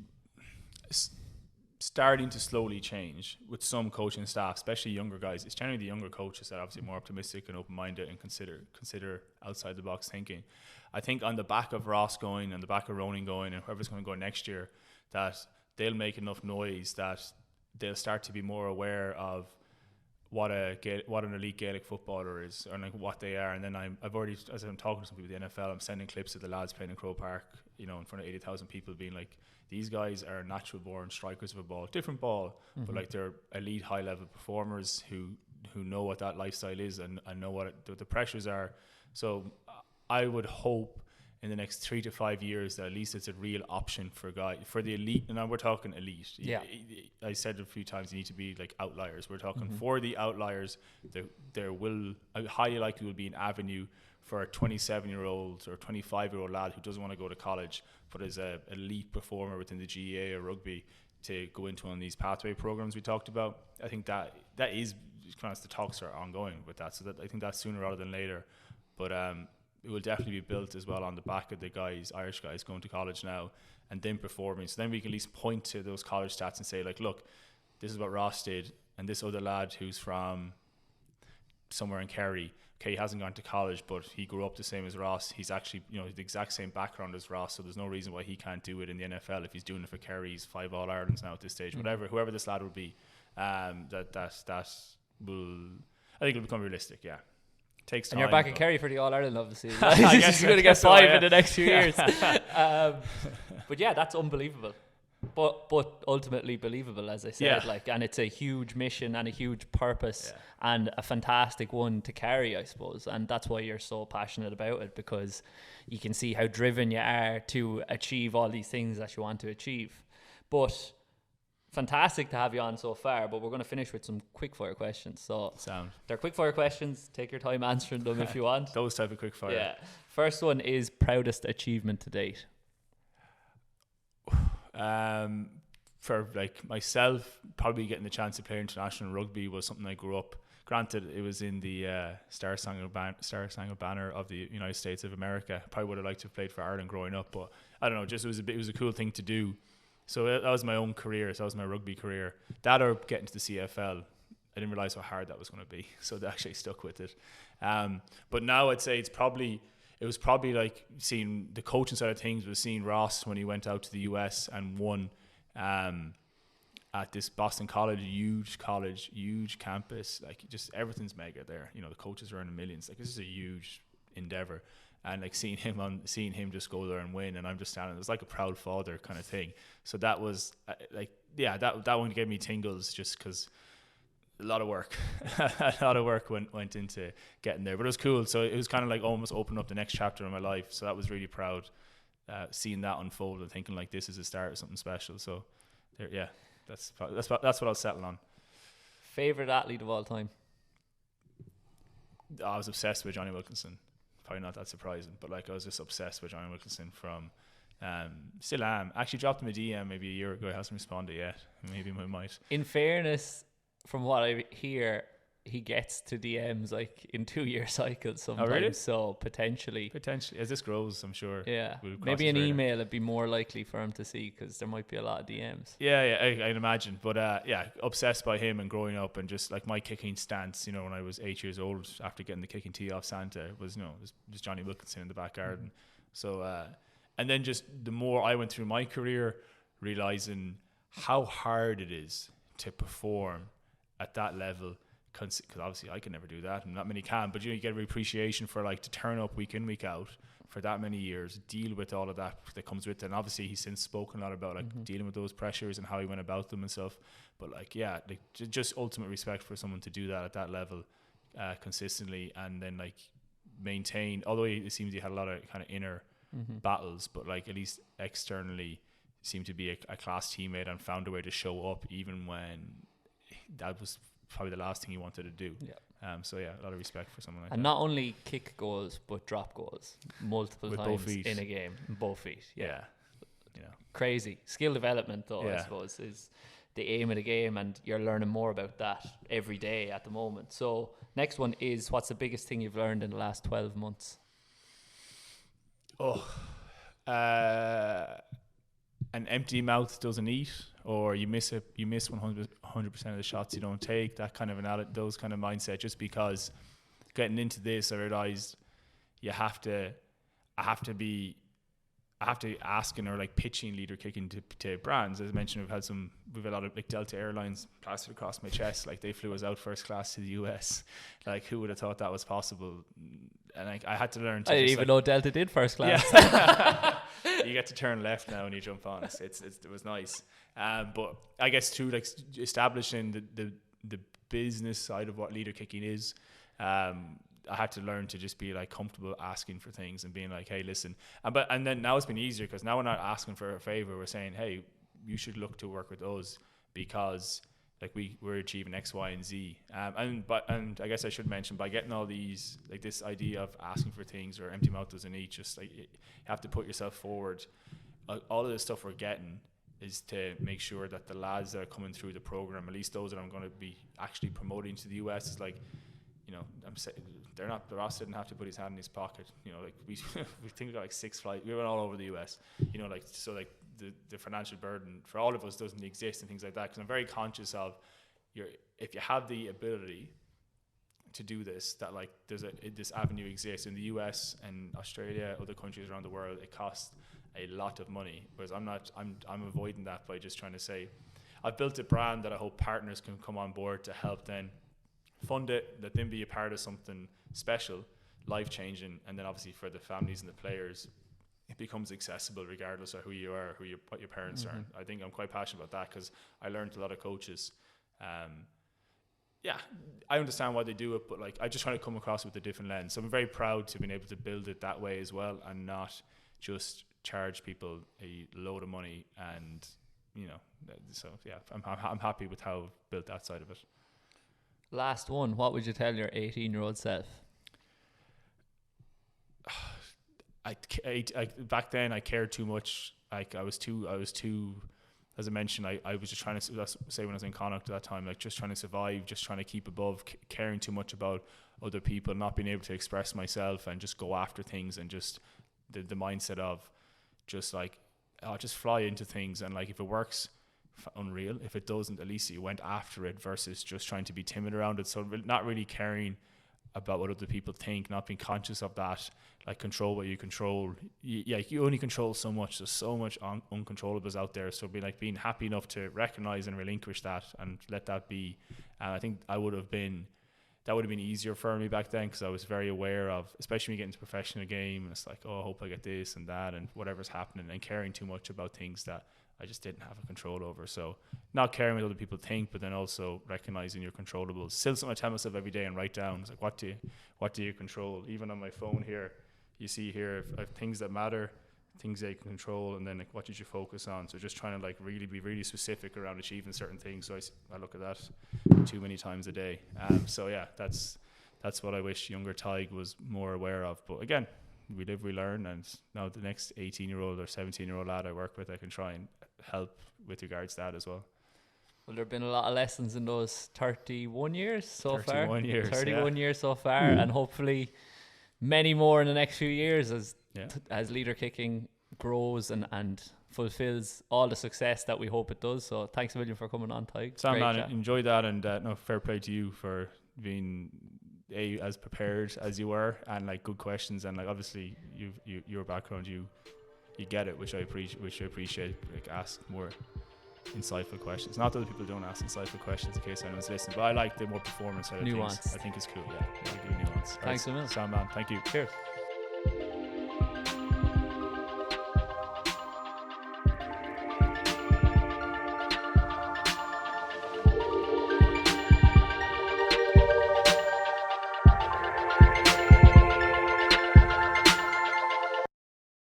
Speaker 2: starting to slowly change with some coaching staff, especially younger guys. It's generally the younger coaches that are obviously more optimistic and open-minded and consider outside the box thinking. I think on the back of Ross going and the back of Ronan going and whoever's going to go next year, that they'll make enough noise that they'll start to be more aware of what an elite Gaelic footballer is, or like what they are. And then I've already, as I'm talking to some people at the NFL, I'm sending clips of the lads playing in Croke Park, in front of 80,000 people, being like, these guys are natural born strikers of a ball, different ball, but like they're elite high level performers who know what that lifestyle is and know what the pressures are. So I would hope in the next 3 to 5 years that at least it's a real option for the elite. And now we're talking elite.
Speaker 1: Yeah.
Speaker 2: I said a few times, you need to be like outliers. We're talking for the outliers, there will highly likely will be an avenue for a 27-year-old or 25-year-old lad who doesn't want to go to college, but is an elite performer within the GAA or rugby, to go into one of these pathway programs we talked about. I think that is kind of, the talks are ongoing with that. So that I think that's sooner rather than later. But it will definitely be built as well on the back of the guys, Irish guys going to college now and then performing. So then we can at least point to those college stats and say, like, look, this is what Ross did, and this other lad who's from somewhere in Kerry, okay, he hasn't gone to college, but he grew up the same as Ross. He's actually, the exact same background as Ross, so there's no reason why he can't do it in the NFL if he's doing it for Kerry. He's 5 All-Irelands now at this stage. Whoever this lad will be, that will, I think it'll become realistic, yeah. Takes time.
Speaker 1: And you're back in Kerry for the All-Ireland, obviously. I guess you're going to get 5 in the next few years. But yeah, that's unbelievable. But ultimately believable, as I said. And it's a huge mission and a huge purpose and a fantastic one to carry, I suppose. And that's why you're so passionate about it, because you can see how driven you are to achieve all these things that you want to achieve. But fantastic to have you on so far, but we're going to finish with some quick-fire questions. So they're quick-fire questions. Take your time answering them if you want.
Speaker 2: Those type of quick-fire.
Speaker 1: Yeah. First one is proudest achievement to date.
Speaker 2: For like myself, probably getting the chance to play international rugby was something I grew up. Granted, it was in the Star Spangled Banner of the United States of America. Probably would have liked to have played for Ireland growing up, but I don't know. Just it was a cool thing to do. So that was my own career. So that was my rugby career. That or getting to the CFL. I didn't realize how hard that was going to be. So they actually stuck with it. But now I'd say it was probably like seeing the coaching side of things, was seeing Ross when he went out to the US and won at this Boston college, huge campus. Like, just everything's mega there. The coaches are earning millions. Like, this is a huge endeavor. And like seeing him just go there and win, and I'm just standing. It was like a proud father kind of thing. So that was that one gave me tingles, just because a lot of work. A lot of work went into getting there, but it was cool. So it was kind of like almost opened up the next chapter of my life. So that was really proud, seeing that unfold and thinking like this is the start of something special. So there, yeah, that's what I'll settle on.
Speaker 1: Favorite athlete of all time?
Speaker 2: I was obsessed with Johnny Wilkinson. Probably not that surprising, but like I was just obsessed with Johnny Wilkinson from. Still am. Actually dropped him a DM maybe a year ago. He hasn't responded yet. Maybe I might.
Speaker 1: In fairness, from what I hear, he gets to DMs like in 2-year cycles sometimes.
Speaker 2: Oh, really?
Speaker 1: So potentially
Speaker 2: As this grows, I'm sure.
Speaker 1: Yeah,
Speaker 2: we'll
Speaker 1: maybe an email would be more likely for him to see, because there might be a lot of DMs.
Speaker 2: Yeah, I'd imagine. But yeah, obsessed by him and growing up, and just like my kicking stance, when I was 8 years old after getting the kicking tee off Santa was, was Johnny Wilkinson in the back garden. So and then just the more I went through my career, realizing how hard it is to perform at that level, because obviously I can never do that and not many can, but you get an appreciation for like to turn up week in, week out for that many years, deal with all of that comes with it. And obviously he's since spoken a lot about like dealing with those pressures and how he went about them and stuff. But like, yeah, like just ultimate respect for someone to do that at that level consistently, and then like maintain, although it seems he had a lot of kind of inner battles, but like at least externally seemed to be a class teammate and found a way to show up even when that was probably the last thing he wanted to do. So yeah, a lot of respect for someone like that.
Speaker 1: And not only kick goals but drop goals multiple
Speaker 2: with
Speaker 1: times
Speaker 2: both feet
Speaker 1: in a game, both feet.
Speaker 2: Yeah.
Speaker 1: Crazy skill development though.
Speaker 2: Yeah.
Speaker 1: I suppose is the aim of the game, and you're learning more about that every day at the moment. So next one is, what's the biggest thing you've learned in the last 12 months?
Speaker 2: An empty mouth doesn't eat, or you miss 100% of the shots you don't take. That kind of those kind of mindset. Just because getting into this, I realized I have to asking or like pitching leader kicking to brands. As I mentioned, we've a lot of like Delta Airlines plastered across my chest. Like they flew us out first class to the US. Like who would have thought that was possible? And like I had to learn to.
Speaker 1: I didn't even know Delta did first class.
Speaker 2: Yeah. You get to turn left now when you jump on. It was nice. But I guess through like establishing the business side of what leader kicking is, I had to learn to just be like comfortable asking for things and being like, hey, listen. And then now it's been easier, because now we're not asking for a favor. We're saying, hey, you should look to work with us because like we're achieving X, Y, and Z. And I guess I should mention, by getting all these, like this idea of asking for things or empty mouth doesn't eat, just like you have to put yourself forward. All of the stuff we're getting is to make sure that the lads that are coming through the program, at least those that I'm going to be actually promoting to the US, is like, I'm saying Ross didn't have to put his hand in his pocket. Like we think we got like 6 flights. We went all over the US. So like the financial burden for all of us doesn't exist and things like that. Because I'm very conscious of if you have the ability to do this, that like this avenue exists in the US and Australia, other countries around the world. It costs a lot of money, whereas I'm avoiding that by just trying to say I've built a brand that I hope partners can come on board to help then fund it, let them be a part of something special, life-changing, and then obviously for the families and the players, it becomes accessible regardless of who you are, what your parents are. I think I'm quite passionate about that, because I learned a lot of coaches. I understand why they do it, but like I just try to come across with a different lens. So I'm very proud to have been able to build it that way as well, and not just charge people a load of money. And so yeah, I'm happy with how I've built that side of it.
Speaker 1: Last one, what would you tell your 18-year-old self?
Speaker 2: I back then I cared too much. Like I was too, as I mentioned, I was just trying to say when I was in Connacht at that time, like just trying to survive, just trying to keep above, caring too much about other people, not being able to express myself and just go after things, and just the mindset of just like, just fly into things, and like if it works, unreal. If it doesn't, at least you went after it, versus just trying to be timid around it. So not really caring about what other people think, not being conscious of that, like control what you control. You only control so much. There's so much uncontrollables out there. So being happy enough to recognize and relinquish that and let that be. And I think I would have been that would have been easier for me back then because I was very aware of, especially when you get into a professional game, and it's like, oh, I hope I get this and that and whatever's happening, and caring too much about things that I just didn't have a control over. So not caring what other people think, but then also recognizing your controllables. Still something I tell myself every day and write down. It's like, what do you control? Even on my phone here, you see here, if I have things that matter, things that you can control, and then like, what did you focus on? So just trying to like really be really specific around achieving certain things. So I look at that too many times a day. So yeah, that's what I wish younger Tadhg was more aware of. But again, we live, we learn, and now the next 18-year-old or 17-year-old lad I work with, I can try and help with regards to that as well.
Speaker 1: Well, there have been a lot of lessons in those 31 years so
Speaker 2: 31
Speaker 1: far.
Speaker 2: years,
Speaker 1: 31 years so far, and hopefully many more in the next few years as leader kicking grows and fulfills all the success that we hope it does. So thanks a million for coming on, Tadhg.
Speaker 2: Sam, man, enjoyed that, and no, fair play to you for being as prepared as you were, and like good questions, and like obviously your background, you get it, which I appreciate. Like, ask more insightful questions. Not that other people don't ask insightful questions, in case anyone's listening, but I like the more performance side of
Speaker 1: nuance.
Speaker 2: things. I think it's cool. Yeah, give you nuance.
Speaker 1: Thanks a million.
Speaker 2: Sam, man, thank you.
Speaker 1: Cheers.